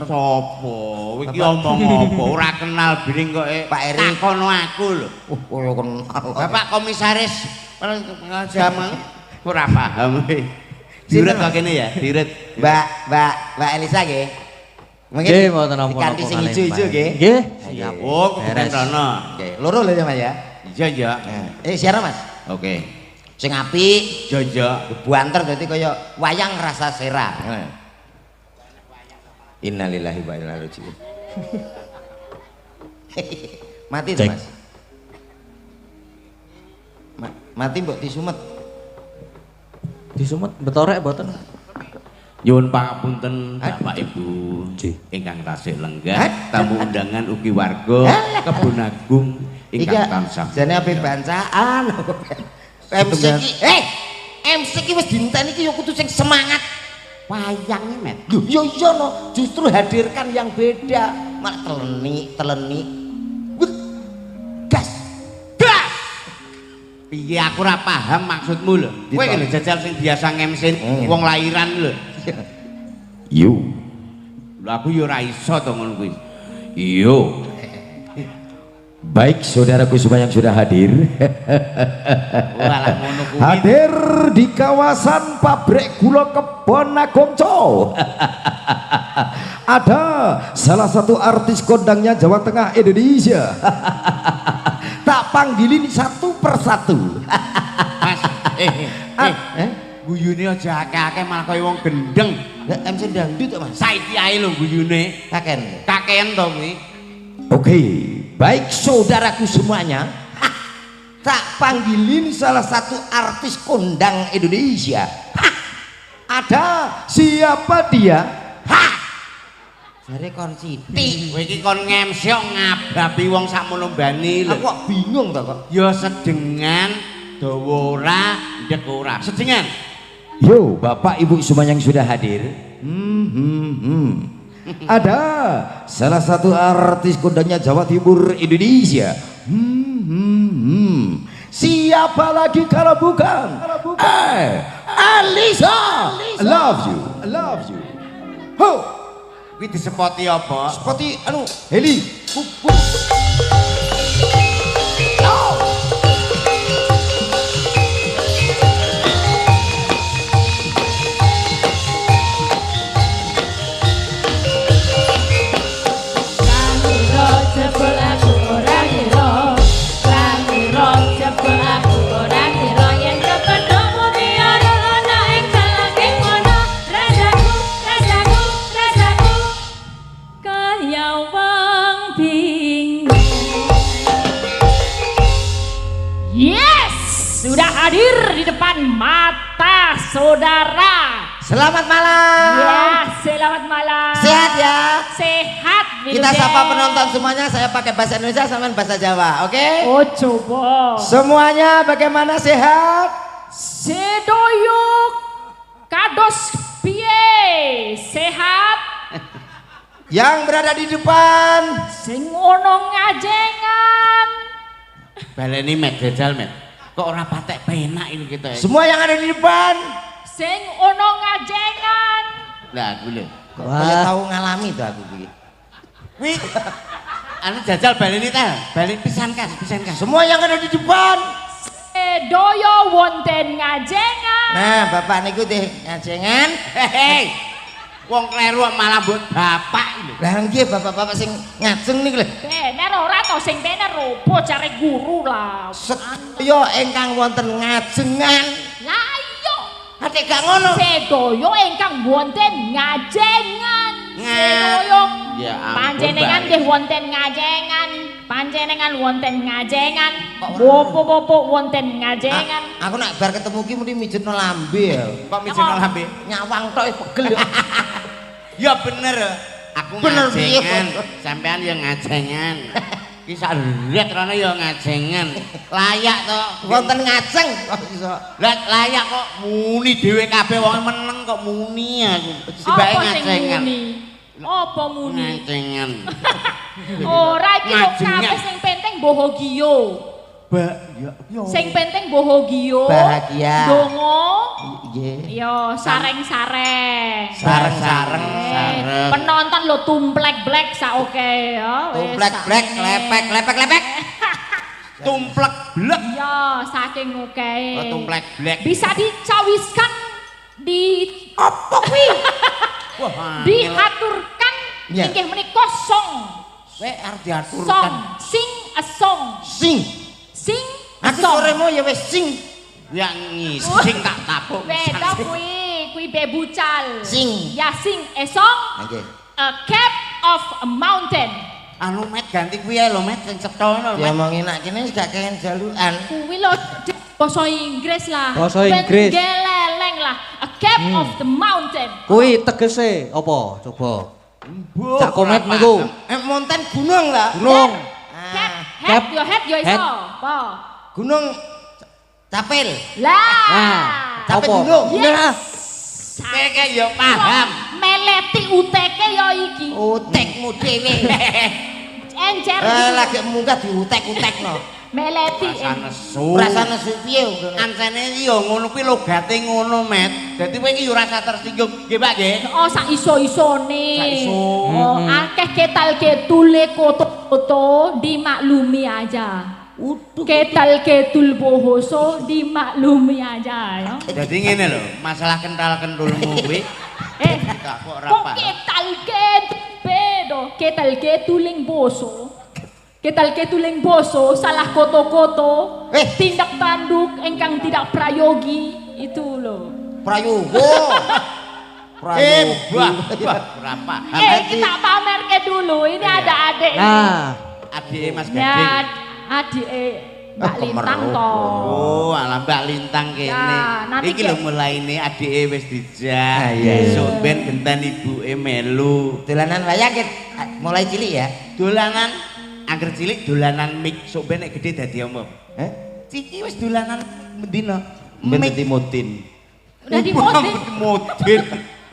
Sopo? Iki omong apa? Ora kenal bring kok Pak Erik. takono aku lho. Kaya kenal. Bapak komisaris jaman ora paham. Diret kok kene ya, diret. Mbak Elisa nggih. Nggih, mboten napa-napa. Ikan sing ijo-ijo nggih. Nggih. Siap. Oh, kepen rono. Nggih, loro lho ya Mas ya. Iya, iya. Siara Mas. Oke. Sing apik, Iya, iya. buanter dadi kaya wayang rasa sera. Innalillahi wa inna ilaihi raji'un. Mati to, Cek. Mas. Mati mbok disumet. Disumet betorek mboten. Nyuwun pangapunten Bapak Ibu ingkang tasih lenggah, tamu undangan ugi warga Kebon Agung ingkang tansah. Jane ape bancaan. MC ki, MC ki wis dinteni ki ya kudu sing semangat. Wayang Met. Lho, ya iya no, justru hadirkan yang beda. Mak teleni. Gas. Piye aku ora paham maksudmu lho. Kowe iki lho jajal sing biasa ngemsin wong lairan lho. Yo. Lho aku yo ora iso to ngono kuwi. Yo. Baik saudaraku semua yang sudah hadir. Ora lah ngono kuwi. Hadir di kawasan pabrik gula Kebon Agung Co. Ada salah satu artis kondangnya Jawa Tengah Indonesia. Tak panggilin satu persatu. Mas, guyune aja akeh-akeh malah kaya wong gendeng. Lah MC dangdut to, Mas. Saiki ae lho guyune. Kaken. Kakean to kuwi. Oke, baik saudaraku semuanya. Tak panggilin salah satu artis kondang Indonesia. Ada siapa dia? Jare kon sithik. Kowe iki kon ngemsyok ngababi wong sakmono bani lho. Aku kok bingung to kok. Ya sedengan dawa ora ndek ora. Sedengan. Yo, Bapak Ibu semua yang sudah hadir. Ada salah satu artis kondangnya Jawa Timur Indonesia. Siapa lagi kalau bukan? Alisa. I love you. I love you. Ho, Kuwi disepoti apa? Seperti anu Heli. sudah hadir di depan mata saudara. Selamat malam. Ya, selamat malam. Sehat ya? Sehat. Kita sapa penonton semuanya, saya pakai bahasa Indonesia sama bahasa Jawa, oke? Oh, coba. Semuanya bagaimana, sehat? Sedoyo kados piye? Sehat. Yang berada di depan Sing ono ngajengan. Baleni met jajal met. Kok ora patek penak ini kita ya. semua yang ada di depan. Sing ono ngajengan. Lah aku lho. Kok kayak tahu ngalami tuh aku iki. Wih. Anu jajal baleni ta. Baleni pisan kas. Semua yang ada di depan. Sedoyo wonten ngajengan. Nah, bapak niku teh ngajengan. Hei. Wong kleru malah mbok bapak iki lho. Lah nggih bapak-bapak sing ngajeng niku lho. Bener ora to sing bener opo cari guru lah. Sedaya ingkang wonten ngajengan. Lah iya. Ate gak ngono. Sedoyo ingkang wonten ngajengan. Sedoyo. Ya ampun, Panjenengan Mbak. nggih wonten ngajengan. Panjenengan wonten ngajengan. Bopo-bopo wonten ngajengan. Aku nak bar ketemu ki mesti mijetno lambe ya. Kok mijono lambe? Nyawang tok pegel ya. Ya bener. Aku Bener, piye, ngajengan. Bos? Sampean ya ngajengan. Ki sak ret rene ya ngajengan. Layak to. Wonten ngajeng kok iso. Lah layak kok muni dhewe kabeh wong meneng kok muni aku. Sibake Apa sing ngajengan. muni? Apa muni? Ngajengan. Ora iki kok Ngajengan. kabeh sing penting bohogio. Ba ya yo. Sing penting bohogio. Bahagia. Dongo. Nggih. Yo sareng-sareng. Sareng-sareng. Sareng. Penonton lo tumplek-blek saoke ya. wis Tumplek-blek, sakmene. lepek-lepek-lepek. Tumplek blek. Ya saking oke. Oh, tumplek blek. Bisa dicawiskan di Apa kuwi? Wah, dihaturkan Ya. inggih menika song. kowe arep Song, diaturkan. sing a song. Sing. Sing a Aku song. soremo ya wis sing. Ya ngising tak tapuk. Beda kuwi bebucal. Sing. Ya sing a song. Nggih. A cap of a mountain. Anu met ganti kuwi ae lho met sing cetha ngono Ya met. mau enak kene wis gak kenen jalukan. Kuwi lho basa Inggris lah. Basa Ben Inggris. geleleng lah. A cap of the mountain. Kuwi tegese apa? Coba. Mbuh, Cak komet ora niku. paham. Monten gunung lah. Gunung. Cap, Ah, head, your head yo iso. Head. Apa? gunung Capil. Lah. Capil Apa? gunung. Yes. Kowe ki ya paham. Meleti uteke yo iki. Utekmu dhewe. Encer. Lagi munggah diutek-utekno. Meleti. Rasane su. Rasane su piye ngono. Ansene iki ya ngono kuwi logate ngono met. Dadi kowe iki ya rasa tersinggung. Nggih Pak nggih. Oh sak iso-isone. Sak iso. Oh, akeh ketal ketule koto-koto dimaklumi aja. Ketal ketul bohoso dimaklumi aja ya. Dadi ngene lho, masalah kental kentulmu kuwi. Tak kok ora Kok paham. ketal kedo, ketal ketuling boso. Ketal ketuling boso salah koto-koto. Tindak tanduk engkang tidak prayogi itu loh. Prayogo. Wah, ora paham. Kita pamer ke dulu. Ini ada adik. Nah, Adike Mas Ya, Gading. adik Mbak Lintang toh. Oh, alah Mbak Lintang kene. Ya, nanti Iki lho mulaine adike wis dijak. iya. Besok ben genten ibuke melu. Dolanan wayang mulai cilik ya. Dolanan angger cilik dolanan mik sok ben nek gedhe dadi omong. Heh? Ciki wis dolanan mendino. Mendeti mutin. Udah dimodin. Modin.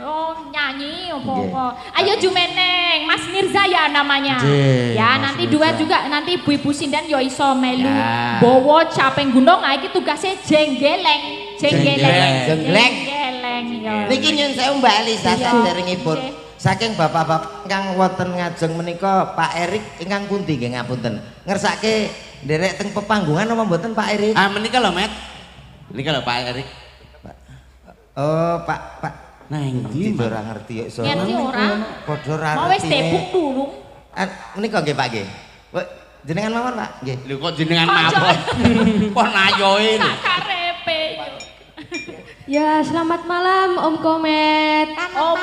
Oh nyanyi apa-apa. Ayo Jumeneng, Mas Mirza ya namanya. Nggih, Ya Mas nanti Mirza. dua juga nanti ibu-ibu Sindan yo iso melu. Ya. Bowo capeng gunung ah iki tugasnya jenggeleng. Jenggeleng. Jenggeleng yo. Niki nyun sewu Mbak Alisa Iya. saderengipun. Oke. Saking bapak-bapak ingkang wonten ngajeng menika Pak Erik ingkang pundi nggih ngapunten. Ngersake nderek teng pepanggungan apa mboten Pak Erik? Ah menika lho, Met. Menika lho Pak Erik. Oh, Pak. Nah, Ndi endi, ora ngerti ya iso. Ngerti ora? Padha ora Mau wis ngerti. tebuk dulu. Menika nggih Pak nggih. Wah, jenengan mawon Pak nggih. Lho kok jenengan Ojo. mawon. Kok nayoe lho. Tak karepe yo. Ya, selamat malam Om Komet. Om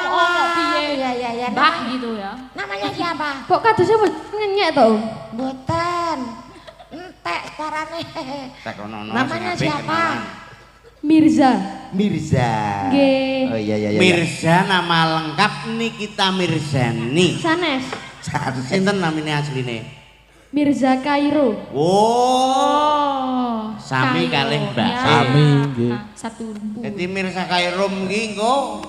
piye? Ya. Mbah gitu ya. Namanya siapa? Kok kadusnya ngenyek to, Om? Boten. entek suarane. Tekono Namanya siapa? Mirza. Mirza. Nggih. Oh iya iya. Mirza nama lengkap Nikita Mirzani. Sanes. Sinten namanya asline? Mirza Kairo. Oh. Sami kalih Mbak. Ya. Sami nggih. Satu lembu. Dadi Mirza Kairum iki engko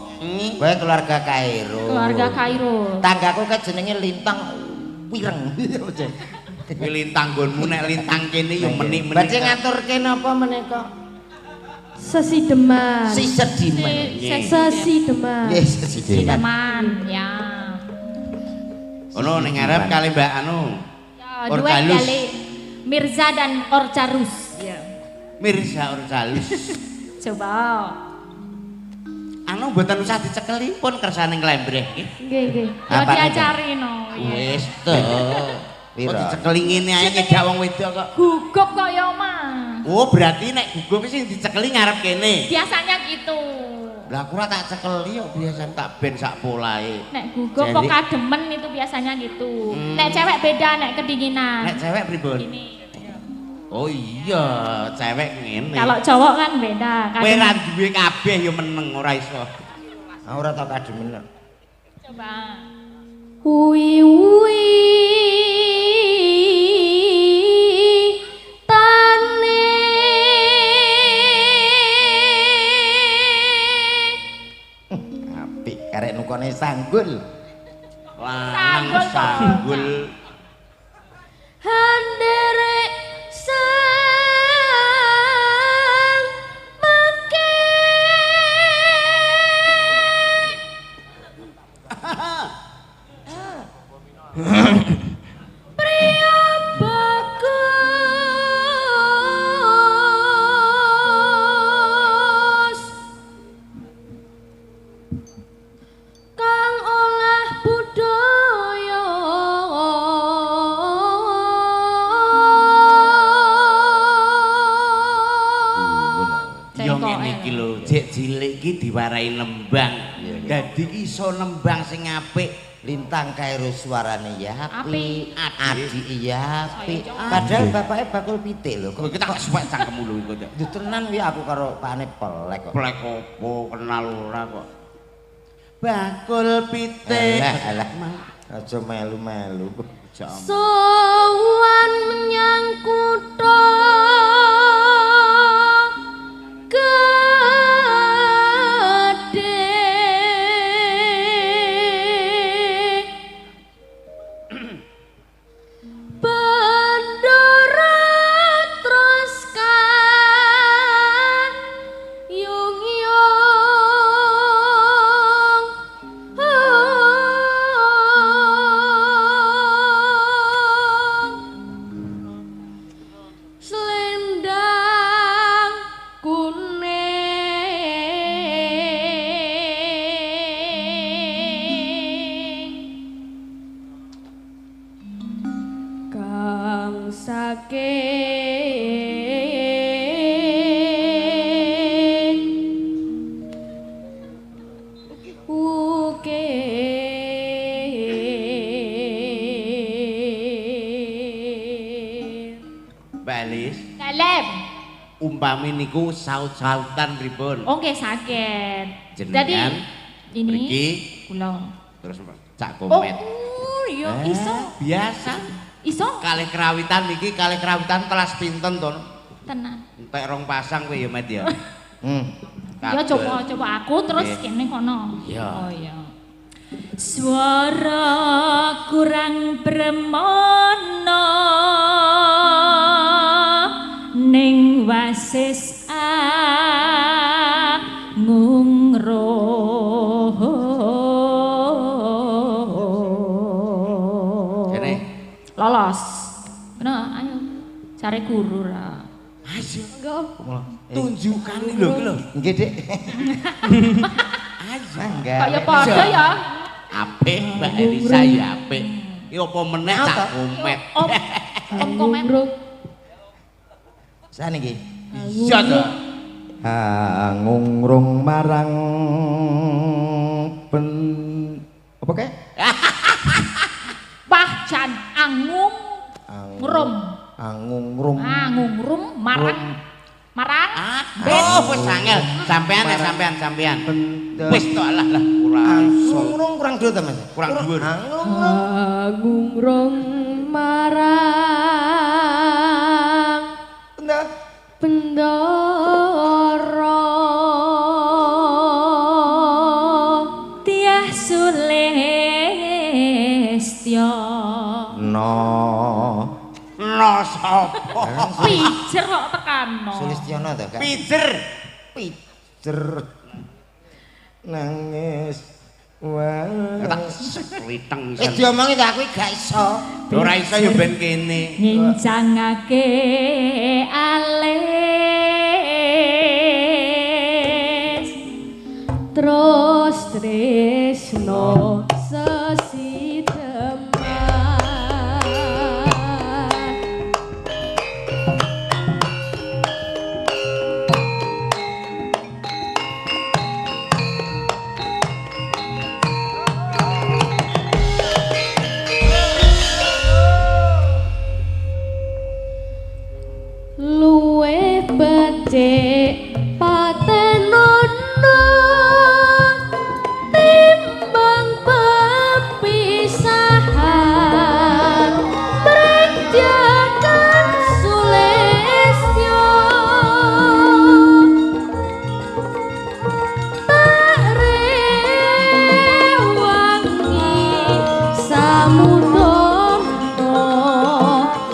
Kowe keluarga Kairo. Keluarga Kairo. Tanggaku kan jenenge Lintang Wireng. kuwi lintang nggonmu nek lintang kene ya menik-menik. Badhe ngaturke napa menika? Sesideman. Sisideman. Sesideman. Nggih, sisideman. Sideman, ya. Ono ning ngarep kali Mbak anu. Ya, duet Orgalus. kali Mirza dan Orcarus. Ya. Mirza Orjalus. Coba. Anu mboten usah dicekeli pun kersane nglembreh iki. Nggih, nggih. Ya Apa diajari no. Wis to. Kok Pira? dicekeli ngene ae nyedak wong wedok kok. Gugup kok ya, Mas. Oh, berarti nek gugup sing dicekeli ngarep kene. Biasanya gitu. Lah aku ora tak cekeli kok biasa tak ben sak polahe. Nek gugup kok Jadi- kademen itu biasanya gitu. Nek cewek beda, nek kedinginan. Nek cewek pripun? Ini. Oh iya, cewek ngene. Kalau cowok kan beda. Kowe ra Kademen. duwe kabeh ya meneng ora iso. Ora tau kademen. Coba. Ui ui tane Apik karek nukone sanggul. Lanang sanggul. handerek sang mangke pria bagus kang olah budaya Yo Cengkok ngene iki lho, jek cilik iki diwarai nembang. Dadi iso nembang sing apik. Lintang Kairo suarane ya apik, Apik. adik iya apik. Saya Padahal bapaknya bakul pitik lho. Kowe kita gak suwek cangkemmu lho iku. Yo tenan wi aku karo pakane pelek kok. Plek opo kenal ora kok. Bakul pitik. Alah, aja melu-melu. sowan menyang kutha gedhe bandara Traskan yung selendang kuning kang saking ukir Balis, Kalem. umpami niku saut-sautan pripun? Oke, sakit. Jenengan, Jadi ini mriki kula. terus cak Oh, komet. iya iso. Biasa. Iso Kalih kerawitan niki kalih kerawitan kelas pinten to? tenan. Entek rong pasang kowe ya Met ya. Ya Kadul. coba aku terus Nggih. kene kono. Iya. Oh iya. Suara kurang bermono ning wasis ngungro. Kene. Lolos. Nah, ayo. Cari guru ra. Ayo. Enggak. Tunjukkan lho iki lho. Nggih, Dik. Ayo. Enggak. Kayak padha ya. Apik Mbak Elisa ya apik. Iki apa meneh cak komet. Om komen. Saniki. Iya to. Ngungrung marang pen apa kek? Wah, jan angung ngrum. Angungrum. Ngungrum marang. Marang. Oh, wis angel. Sampean ya sampean. Wis tok lah kurang. Angungrum kurang dhuwur ta Mas? Kurang dhuwur. Ngurung marang Bendoro Tiah Sulistya No Sapa? Pijer kok tekano. Sulistiono to, Kak? Pijer. Nangis wae. Tak sepliteng Diomongi ta aku gak iso. Ora iso ya ben kene. ngincangake alis terus tresno sesideman luwe becik patenono timbang pepisahan berjakan sulistyo tak rewangi samudana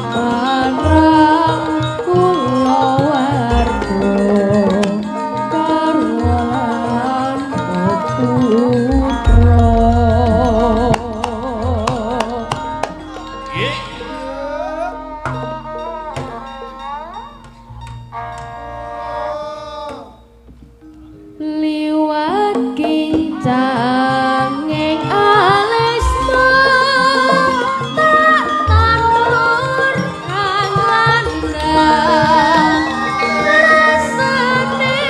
marang kulawarga karwalan putra liwat kincanging alismu tak tandur kang landang rasane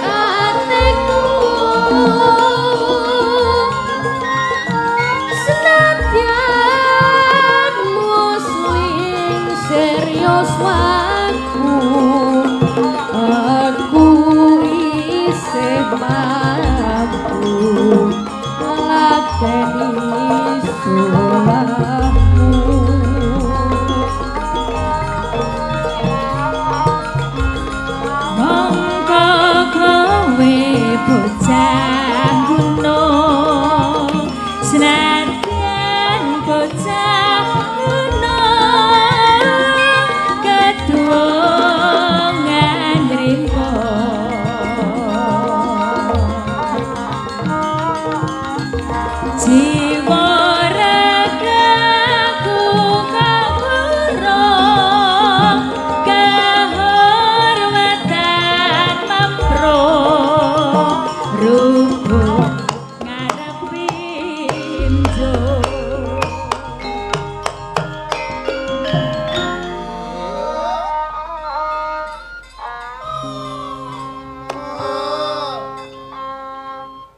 atiku senadyan muslim serius waku aku isih mampu nglakoni sulahmu mongko kowe bocah gunung senadyan bocah gunung kedungan rimpo jiwa ragaku kagurung kehormatan mempro rubuh ngarep pinjo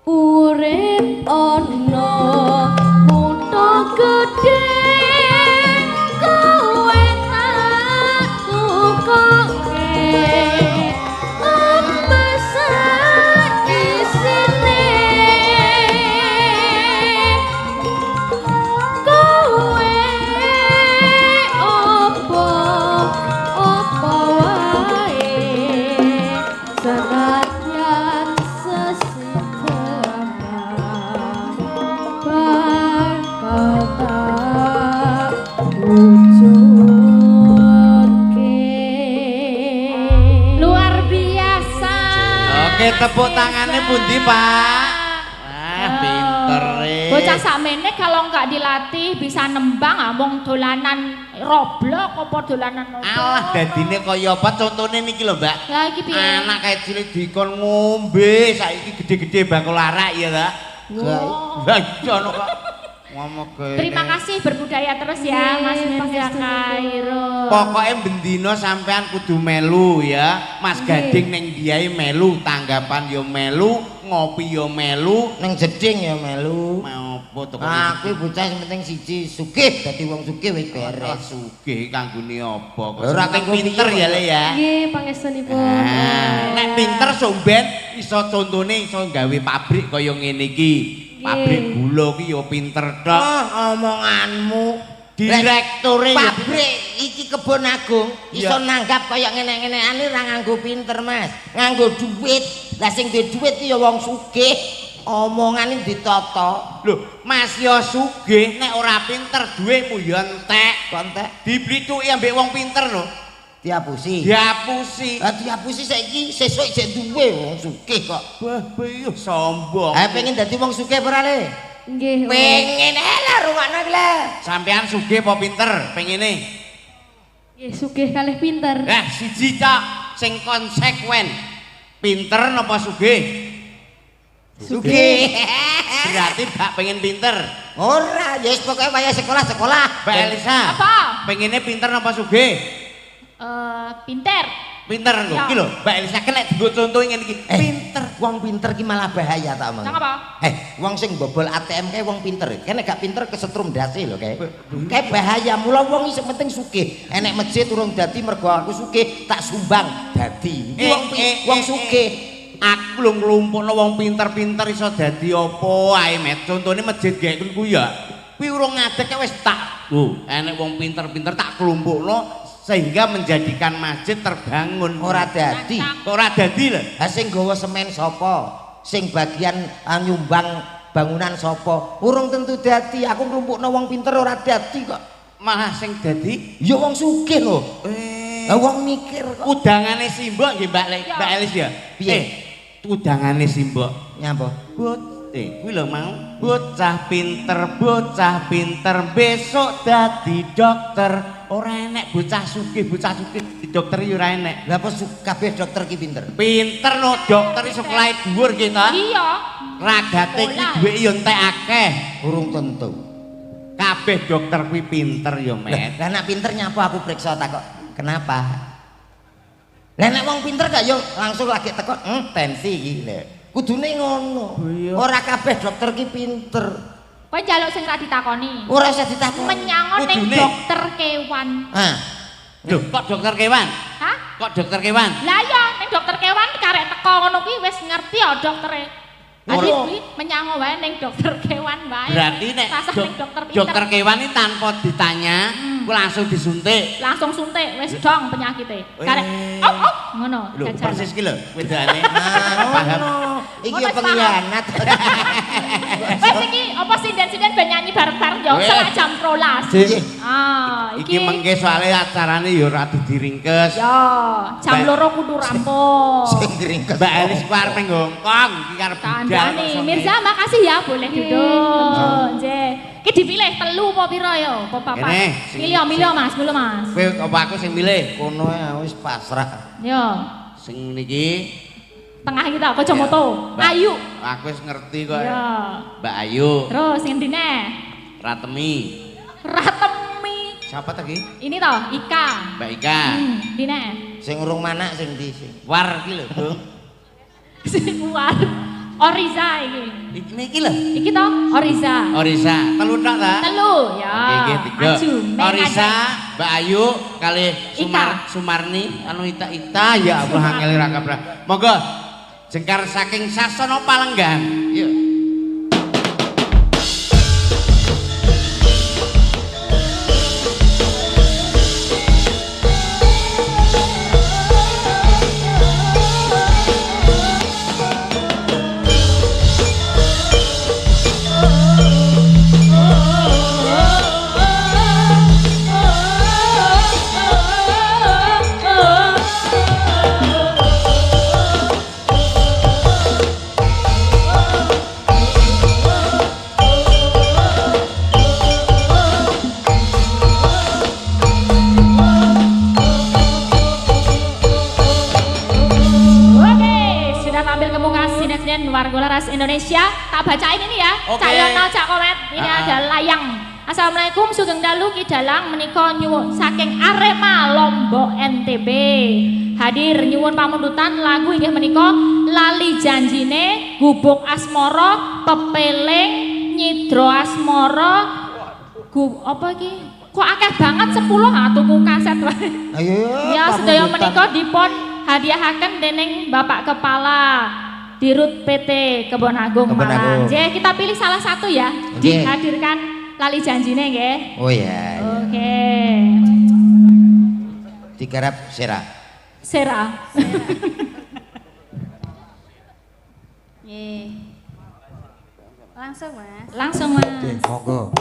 urip ana kutha gedhe kowe tak tukoke ambasa isine kowe apa wae senadyan sesideman bakal tak wujudke luar biasa. Oke, tepuk tangannya pundi, Pak? Pinter. Bocah sakmene kalau nggak dilatih bisa nembang among dolanan roblok apa dolanan apa. Alah, dadine kaya apa contone niki lho, Mbak? Lah iki piye? Anak kecil dikon ngombe, saiki gede-gede bakul arak ya ta? Lah iya ono kok. Ngomong Terima kasih berbudaya terus ya Mas Mirza Kairo. Pokoknya bendino sampean kudu melu ya. Mas Gading neng diai melu, tanggapan yo melu, ngopi yo melu, Neng jeding ya melu. mau foto Aku bocah sing penting siji sugih, dadi wong sugih wis beres. sugih kanggone apa? Ora Penting kanggo pinter piye, ya Le ya. Nggih, pangestunipun. Nek pinter somben iso contone iso gawe pabrik kaya ngene iki. Pabrik gula ki yo pinter tok. Omonganmu Direktur ya. pabrik iki Kebon Agung iso nanggap kaya ngene-ngeneane ra nganggo pinter Mas, nganggo duit. Lah sing duwe duit ki ya wong sugih. Omongane ditata. Lho, Mas yo sugih nek ora pinter duwemu yo entek. Kontek Diblituki ambek wong pinter lho. diapusi. Diapusi. Lah diapusi saiki sesuk isih duwe wong sugih kok. Wah, yo sombong. Pengen dadi wong sugih apa ora Le? Nggih. Pengen lah rungokno iki Le. Sampean sugih apa pinter pengene? Nggih, sugih kalih pinter. Siji cak sing konsekuen. Pinter napa sugih? Sugih. Berarti gak pengen pinter. Ora, ya wis pokoke wayah sekolah. Mbak Elisa. Apa? Pengene pinter napa sugih? Pinter. Pinter lho, Ya. iki lho, Mbak Elisa kena digo contoh ngene iki. Pinter, wong pinter ki malah bahaya tak omong. Sang apa? Wong sing bobol ATM kae wong pinter. Kene gak pinter kesetrum dasi lho kae. Kae bahaya, mula wong iki penting sugih. Enek masjid urung dadi mergo aku sugih, tak sumbang dadi. Wong sugih. Aku lho nglumpukno wong pinter-pinter iso dadi apa ae, Met. Contone masjid gawe ku ya. Kuwi urung ngadeg wis tak. Lho, enek wong pinter-pinter tak kelumpukno sehingga menjadikan masjid terbangun. Ora dadi. Ora dadi lho. Ha sing gawa semen sapa? Sing bagian nyumbang bangunan sapa? Urung tentu dadi. Aku nglumpukno wong pinter ora dadi kok. Malah sing dadi Ya wong sugih lho. Lah wong mikir kok. udangane simbok nggih Mbak Elis ya. Piye? Udangane simbok. Nyapa? Kuwi lho mau. Bocah pinter besok dadi dokter. Ora enek bocah sugih di dokter ya ora enek. Lah apa kabeh dokter ki pinter? Pinter no dokter iso sekolah dhuwur gitu. Iya. Ragate iki duweke yo entek akeh. Urung tentu. Kabeh dokter kuwi pinter yo, Met. Lah nek pinter nyapa aku periksa takok. Kenapa? Lah nek wong pinter gak yo langsung lagi teko, tensi iki lho. Kudune ngono. Ora kabeh dokter ki pinter. Kowe njaluk sing ra ditakoni. Ora usah ditakoni. Menyangon ning Kudune. dokter kewan. Lho, kok dokter kewan? Hah? Kok dokter kewan? Lah iya, ning dokter kewan karek teko ngono kuwi wis ngerti ya doktere. Adi kuwi menyango wae ning dokter kewan wae. Berarti nek Rasane ning dokter pinter. dokter kewan iki tanpa ditanya, ku langsung disuntik. Langsung suntik wis dong penyakite. Karek ngono Lho, jajan. persis ki lho wedane. Paham. Iki yo pengkhianat. Wes iki apa sinden-sinden ben nyanyi bareng-bareng yo selak jam 12. Nggih. Iki mengke soalé acarane ya ora diringkes. Yo, jam 2 kudu rampung. Sing ringkes. Mbak Elis ku arep ning Hongkong iki karep Tandane Mirza makasih ya boleh duduk. Nggih. Iki dipilih telu apa pira yo? Apa papat? Kene, Milih Mas, milih Mas. Kowe apa aku sing milih? Kono wis pasrah. Yo. Sing niki Tengah kita Kocomoto. Ayu. aku wis ngerti kok. Yo. Mbak Ayu, Terus ngendine? Ratemi. Ratemi. Siapa tadi? Ini toh Ika. Mbak Ika. Dine. Sing urung manak sing ndi sing? War iki lho, Bung. Sing luar. Oriza iki. Niki lho. Iki toh Oriza. Orisa, telu tok ta? Telu ya. Nggih, tiga. Maju. Orisa, Mbak Ayu kali Ika. Sumarni, anu Ita ya Allah angel ra kabrah. Monggo jengkar saking Sasana Palenggan. Yuk. tampil ke muka sinetron Warga Laras Indonesia. Tak bacain ini ya. Oke. Cak Yono, Cak Komet. Ini ada layang. Assalamualaikum Sugeng Dalu Ki Dalang menika nyuwun saking Arema Lombok NTB. Hadir nyuwun pamundutan lagu inggih menika Lali Janjine, Gubuk Asmara, Pepeling, Nyidro Asmara. Apa iki? Kok akeh banget 10 ha tuku kaset wae. Ayo. Ya sedaya menika dipun hadiahaken dening Bapak Kepala Dirut PT Kebon Agung Kebon Malang. Agung. Jadi kita pilih salah satu ya. Oke. Dihadirkan Lali Janjine nggih. Oh ya. Oke. Digarap Sera. Sera. Langsung Mas. Langsung Mas. Monggo.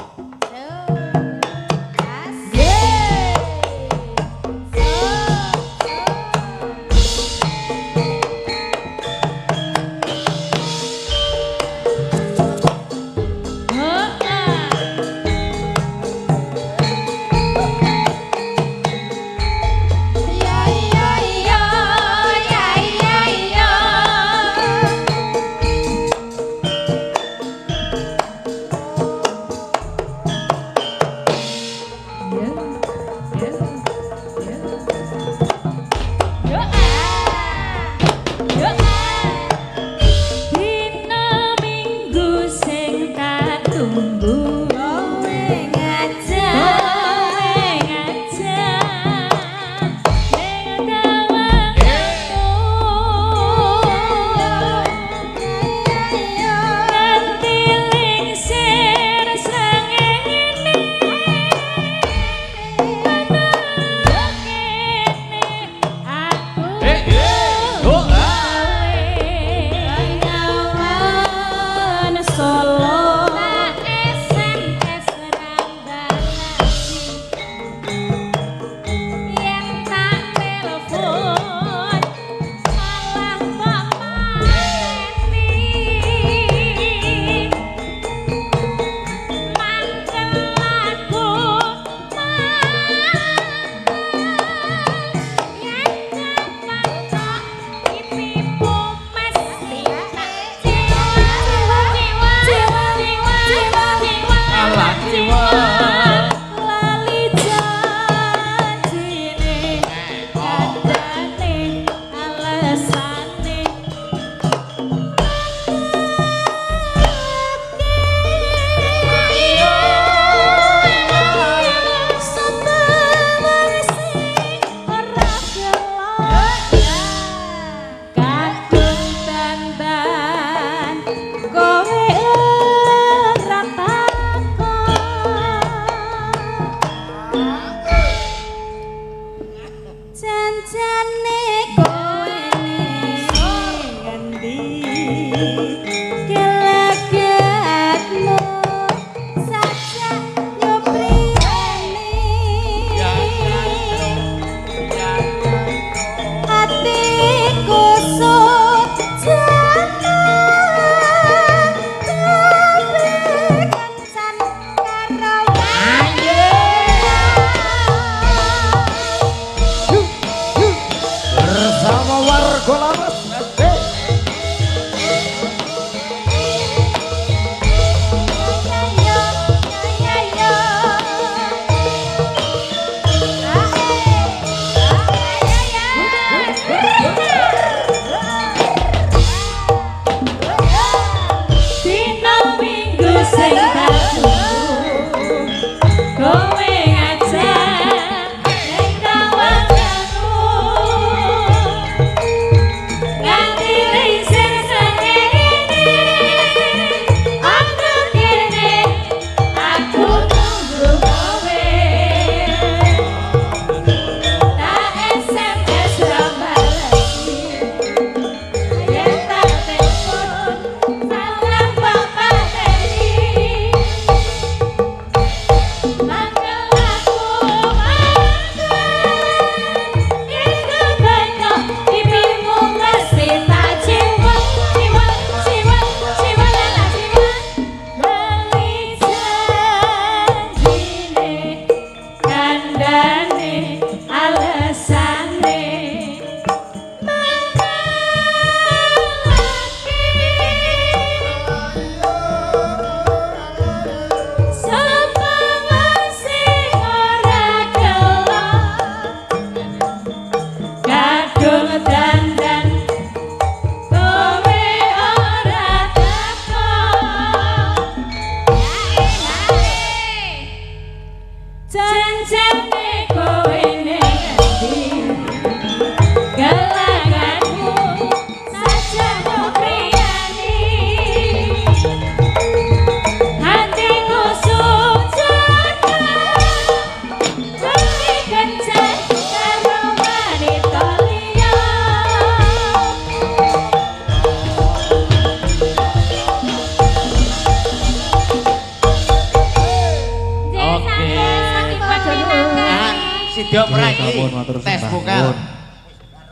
sida ora iki. sampun, matur Tes sembah vokal. nuwun.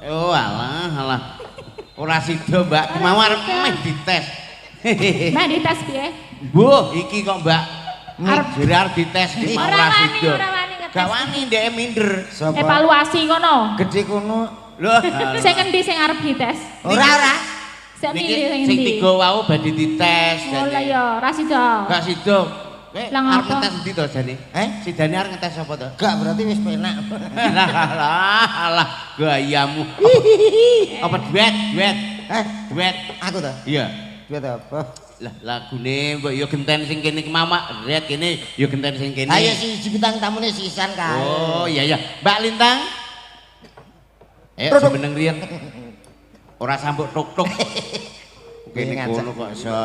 Oh alah. Ora sida, Mbak. Mau arep meh dites. Mbak dites piye? Mbuh, iki kok Mbak. Arep dites iki mau ora sida. Ora wani ngetes. Gak wani ndek minder. Sapa? Evaluasi ngono. Gede kono. Loh, Sing endi sing arep dites? Ora. Sing niki milih sing sing endi? tiga wau badhe dites. Oh lah ya, ora sida. Gak sida. Kowe Lah arep ngapa? ngetes endi to jane? Sidane arep ngetes apa to? Gak berarti wis penak. Alah, gayamu. Apa duet? Duet. Aku to. Iya. Duet apa? Lah lagune mbok yo genten sing kene iki mamak, ret kene yo genten sing kene. Ayo siji bintang tamune sisan kae. Oh, iya. Mbak Lintang. Semeneng riyen. Ora sambuk tok-tok. Kene ngono kok iso.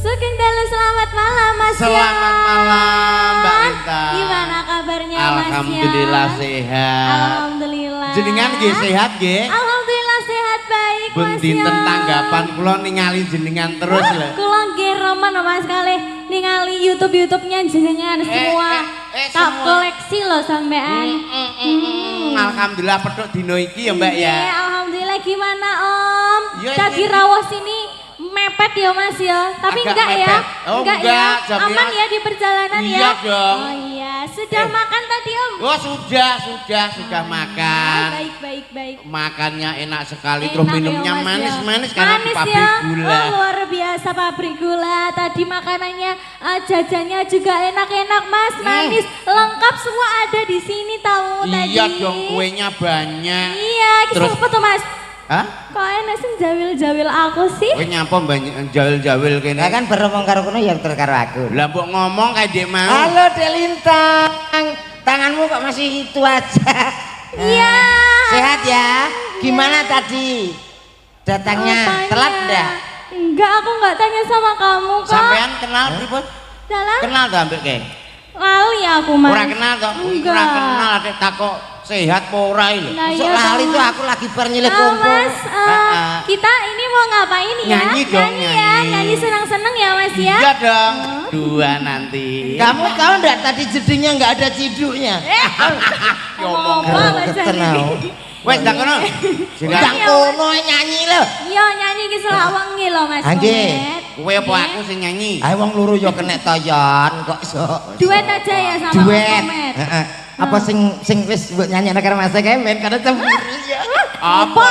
Sugeng Dalu selamat malam Mas Yan. Selamat malam Mbak Lintang. Gimana kabarnya Mas Yan? Alhamdulillah sehat. Alhamdulillah. Jenengan nggih sehat nggih? Alhamdulillah sehat baik Pun Mas Yan. dinten tanggapan kula ningali jenengan terus lho. Kula nggih remen Mas kali ningali YouTube-nya jenengan semua. Tak semua. koleksi loh sampean. Alhamdulillah petuk dino iki ya Mbak ya. Iya, alhamdulillah gimana Om? Ya, Cagi ini- Rawos ini mepet ya Mas ya. Tapi Agak enggak ya. mepet. Oh, enggak enggak, ya. jamnya- Aman ya di perjalanan ya. Iya dong. Oh iya, sudah makan tadi Om? Oh sudah makan. Baik. Makannya enak sekali, Enak terus ya, minumnya Mas, manis-manis ya. karena Manis pabrik ya? gula. Oh, luar biasa pabrik gula. Tadi makanannya jajannya juga enak-enak Mas, manis, lengkap semua ada di sini tahu tadi. Iya dong, kuenya banyak. Iya, Terus- siapa tuh Mas? Hah? Kok enak sih jawil-jawil aku sih? Kowe nyapa banyak jawil-jawil kene. Lah kan beromong karo kono yang terkaro aku. Lah mbok ngomong kayak Dek mau. Halo Dek Lintang. Tanganmu kok masih itu aja. Iya. Sehat ya? Gimana tadi? Datangnya Apanya? telat enggak? Enggak, aku enggak tanya sama kamu kok. Sampean kenal pripun? Dalam Kenal ta mbek ke? lali aku Mas. Ora kenal to? Enggak. Ora kenal adek takok sehat apa ora iki lho. Nah, Sok iya lali dong, tuh Mas. aku lagi bar nyilih Ah, kumpul. Mas, kita ini mau ngapain ya? Nyanyi dong, ya, nyanyi. nyanyi senang-senang ya Mas ya. Iya dong. Dua nanti. Kamu tahu enggak tadi jedingnya enggak ada ciduknya? Ngomong apa Mas Tenang. Jadi? Wes dak kono. Ndang kono nyanyi lho. Iya nyanyi ki selak wengi lho Mas. Angge. Komet. Kowe apa aku sing nyanyi? Ayo wong loro ya kena toyon kok iso. Duet aja ya sama Duet. Komet. Heeh. Apa sing wis mbok nyanyi karo Mas Kemen karena cemburu ya. Apa?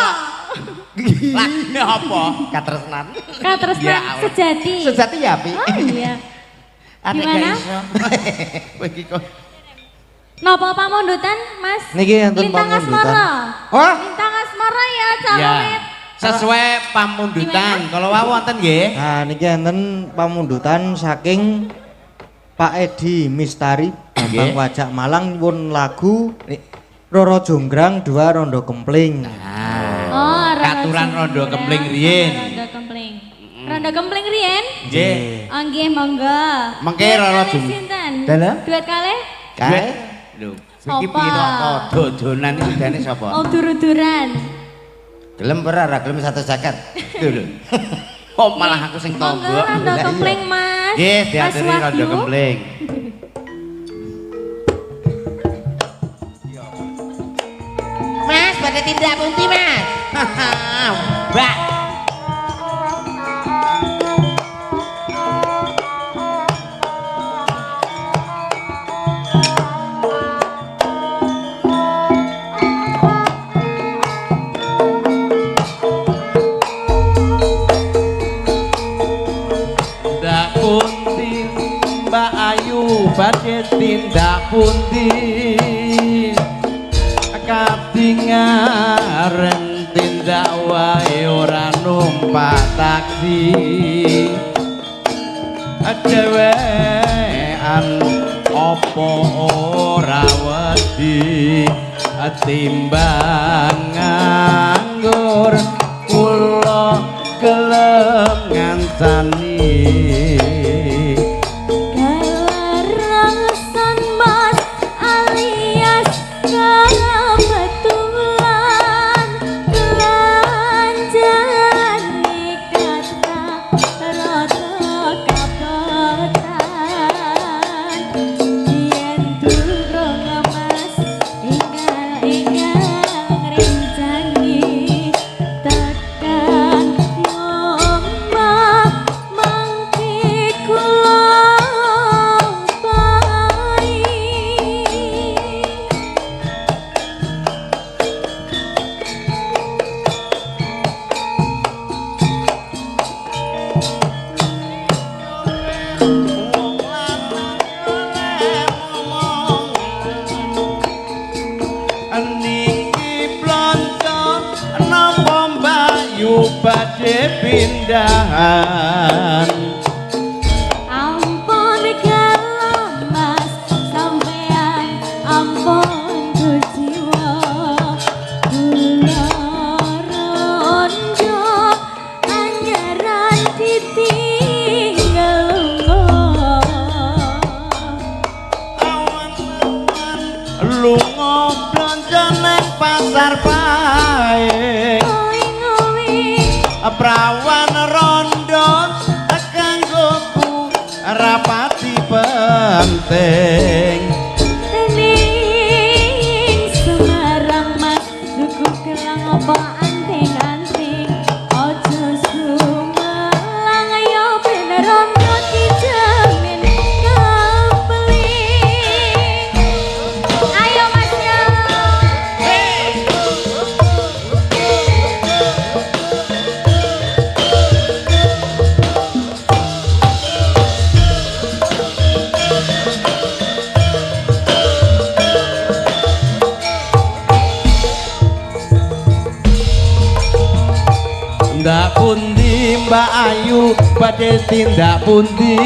Lagune apa? Katresnan. Katresnan Ya Allah. sejati. Sejati ya, Pi. Oh iya. Adik Gimana? gak iso. Kowe iki kok Nopo pamundutan Mas? Niki enten Lintang pamundutan. Asmara. Oh, Lintang Asmara ya ya. Calomet. Sesuai pamundutan. Kalau wau wonten nggih. Nah, niki enten pamundutan saking Pak Edi Mistari Bambang Nggih. Wajak Malang nyuwun lagu Roro Jonggrang Dua Rondo Kempling. Oh, Katuran rondo kempling riyen. Rondo kempling. Rondo kempling riyen? Nggih. Oh nggih monggo. Mengke Duet Roro kalih Jong- sinten? Dalam? Duet kalih? kae. Lho, iki Sopo? piye to? Dodonan iki jane sapa? Oh dur-duran. Gelem ora gelem 150. Lho lho. Kok malah aku sing Monggo tombok. rondo kempling Mas. Nggih, Mas diaturi rondo Wahyu. kempling. Mas, pada tindak pundi, Mas? Mbak. Ndak pundi Mbak Ayu badhe tindak pundi kadingaren tindak wae ora numpak taksi dhewean apa ora wedi timbang nganggur kula gelem ngancani Garangsan mas alias kebetulan belanjani kata rada kabetan yen durung mas inggal rencani tekan ngomah mangke kula pai niki blonjo napa mbayu badhe pindahan ampun kalau mas sampean ampun jiwa kula ronjo anyaran ditinggal lunga blonjo nang pasar pae prawan rondo kanggoku rapati penting ning Semarang mas duku kelang apa anting-anting ojo sumelang yo bener rondo dijamin kepeling ayo mas yo tindak pundi Mbak Ayu badhe tindak pundi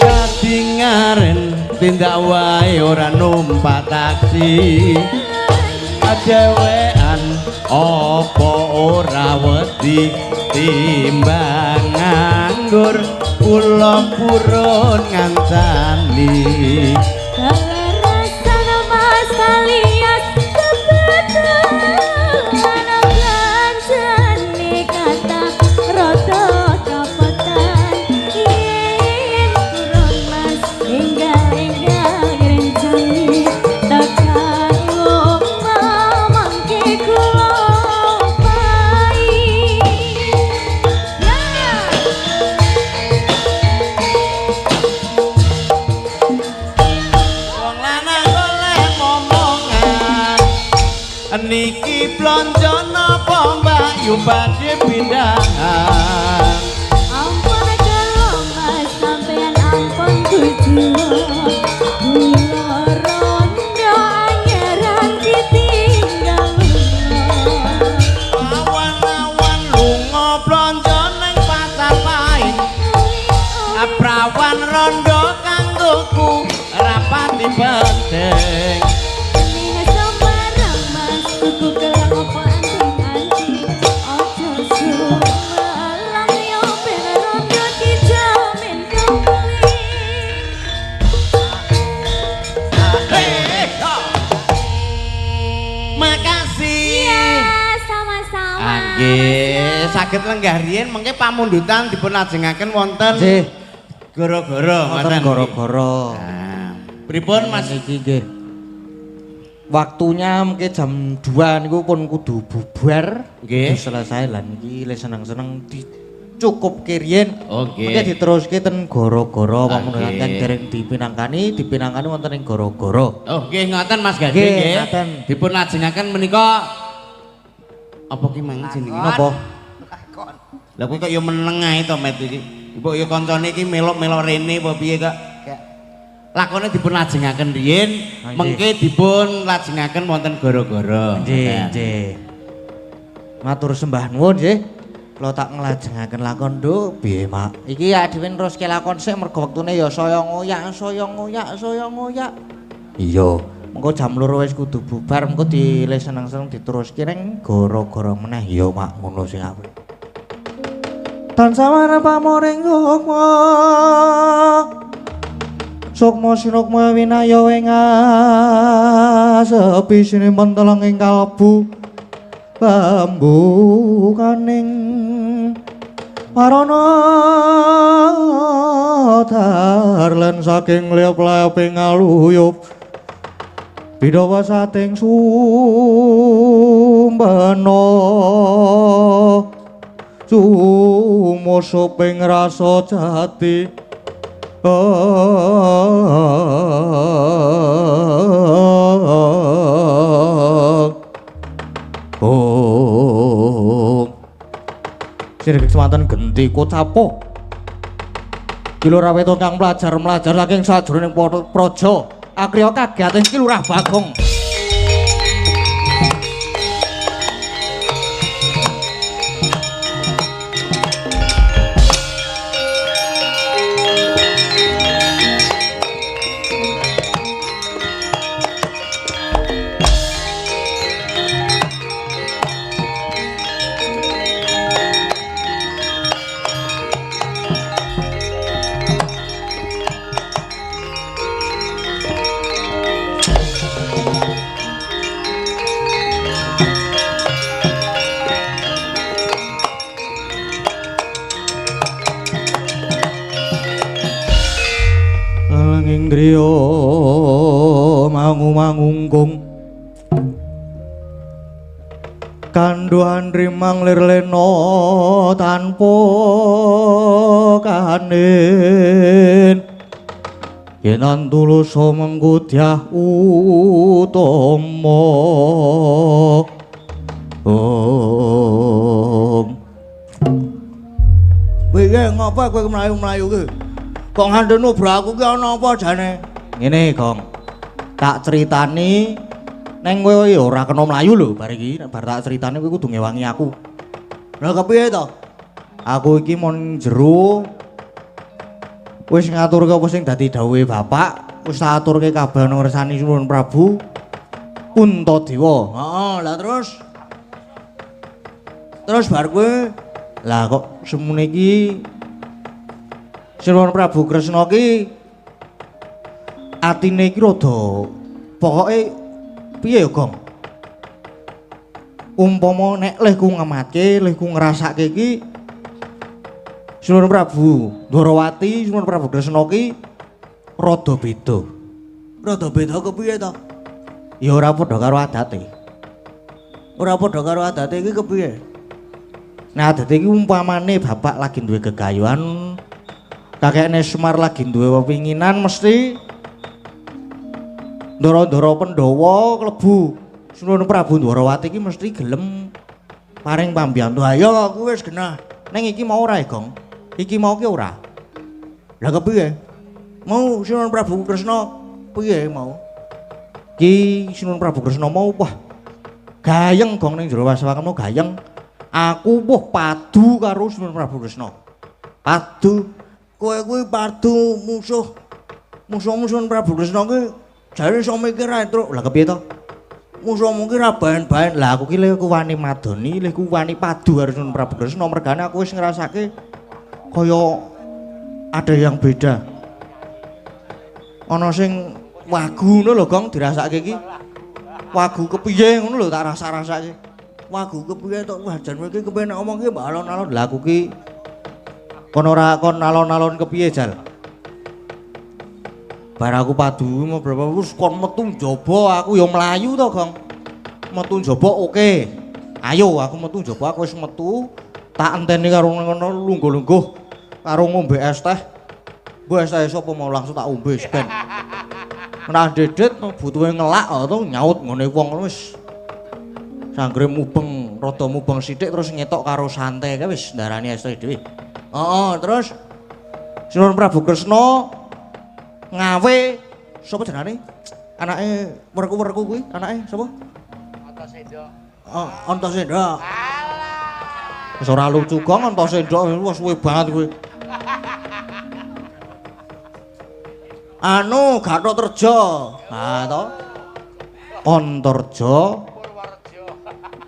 dadi ngaren tindak wae ora numpak taksi dhewean apa ora wedi timbang nganggur kula purun ngancani Kerasan mas alias kebetulan belanjani kata rada kapetan yen turun mas enggal rencani tekan omah mangke kula pai wong lanang golek momongan niki blonjo napa Mbak Yu badhe pindahan ampun kalau mas sampean ampun tujuan kula rondo anyaran ditinggal awan-awan lunga blonjo ning pasar pae prawan rondo kanggoku rapati penting ning Semarang mas tuku kelang apa anting-anting ojo sumelang yo bener rondo dijamin kepeling makasih ya sama-sama nggih saged lenggah riyin mengke pamundutan dipun ajengaken wonten Nggih. Goro-goro Wonten goro-goro. Nah, pripun Mas Iki nggih. Waktunya mungkin jam 2 niku pun kudu bubar. Nggih. Kudu selesai lan iki le seneng-seneng dicukupke riyen. Oh, nggih. Mungkin diteruske ten goro-goro Ah, pamundutan nggih. teng dereng dipinangkani wonten ing goro-goro. Oh nggih ngoten Mas Gading Nggih, nggih. ngoten. Dipun ajengaken menika apa ki mang jenenge? Napa? Lah kok ya meneng ae to Met iki. Mbok ya kancane iki melok-melok rene apa piye kok? Lakone dipun lajengaken riyin, Ah, nggih. mengke dipun lajengaken wonten goro-goro. Nggih, nggih. Matur sembah nuwun nggih. Kula tak nglajengaken lakon, Nduk. Piye, Mak? Iki ya dhewe neruske lakon sik mergo wektune ya saya ngoyak. Iya, mengko jam 2 wis kudu bubar, mengko dileh seneng-seneng diteruske ning gara-gara meneh. Ya, Mak, ngono sing apik. Tansah marang pamoring hukma. Sukma sinukma winaya wengas sepi sinimpen teleng ing kalbu pambukaning marana darlan saking liap-liaping ngaluyup bidawa sating sumbana sumusuping rasa jati Sirih kesemantan genti kocapo Kilurah weton kang melajar saking sajroning praja akriya kagiatan Kilurah Bagong Griya mangu-mangungkung kanduhan rimang lir lena tanpa kanin yen antulusa mengkudyah utama Piye ngapa kowe mlayu-mlayu ki Kok ngandeno braku ki ana apa jane? Ngene, Gong. Tak critani ning kowe ora kena mlayu lho bar iki. Nek bar tak critani kowe kudu ngewangi aku. Lah kepiye to? Aku iki mon jero wis ngaturke apa sing dadi dawuhe bapak, wis tak aturke kabeh nang ngersani Sunan Prabu Puntadewa. Heeh, lah terus bar kowe lah kok semune iki Sunan Prabu Kresna ki atine iki rada pokoke piye ya, Gong? Umpama nek leh ku ngamatke, leh ku ngrasake iki Sunan Prabu Ndwarawati, Sunan Prabu Kresna ki rada beda. Rada beda kepiye to? Ya ora padha karo adate. Ora padha karo adate iki kepiye? Nah, adate iki umpamane bapak lagi duwe gegayuhan kakekne Semar lagi duwe pepinginan mesti ndara-ndara Pandhawa klebu Sunan Prabu Ndwarawati iki mesti gelem paring pambiyantu. Ayo aku wis genah. Ning iki mau ora, Gong. Iki mau ki ora. Lah kepiye? Mau Sunan Prabu Kresna piye mau? Ki Sunan Prabu Kresna mau wah gayeng Gong ning jero waswakmu gayeng. Aku wah padu karo Sunan Prabu Kresna. Padu kowe kuwi padu musuh-musuh Prabu Kresna kuwi jare iso mikir ae truk. Lah kepiye to? Musuhmu ki ra baen-baen. Lah aku ki lek wani madoni, lek wani padu karo Sunan Prabu Kresna mergane aku wis ngrasake kaya ada yang beda. Ana sing wagu ngono lho, Gong, dirasake iki. Wagu kepiye ngono lho tak rasa-rasake. Wagu kepiye tok wajan kowe iki kepiye nek omong ki mbak alon-alon. Lah aku ki kon ora kon alon-alon kepiye jal bar aku padu mau berapa wis kon metu njaba aku ya mlayu to Gong metu njaba oke ayo aku metu njaba aku wis metu tak enteni karo ngono lungguh-lungguh karo ngombe es teh mbok es teh sapa mau langsung tak ombe ben menawa dedet butuhe ngelak to nyaut ngene wong wis sanggre mubeng rada mubeng sithik terus ngetok karo santai kae wis ndarani es teh dhewe. Terus Sunan Prabu Kresna ngawe sapa jenenge? Anake werku-werku kuwi, anake sapa? Antasendra. Antasendra. Wis ora lucu kok ngentos sendok wis suwe banget kowe. Anu Gatotreja. Ha to. Antarja.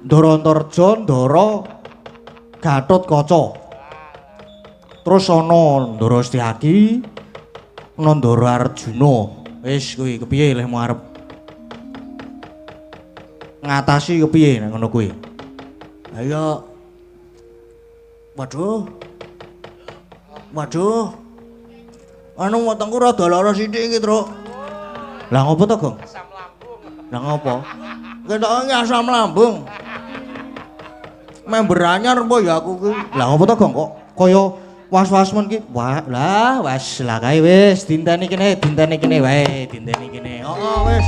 Ndarantarja Ndara Gatotkaca. Terus ana Ndara Setyaki, ana Ndara Arjuna. Wis kuwi kepiye lehmu arep ngatasi kepiye nek ngono kuwi? Ayo. Waduh. Waduh. Anu wetengku rada lara sithik iki, Truk. Lah ngopo to, Gong? Asam lambung. Lah ngopo? Ketoke asam lambung. Member anyar apa ya aku ki? Lah ngopo to, Gong? Kok kaya was-wasmen ki? Wah, lah wis lah kae wis dinteni kene wae, dinteni kene. Heeh, wis.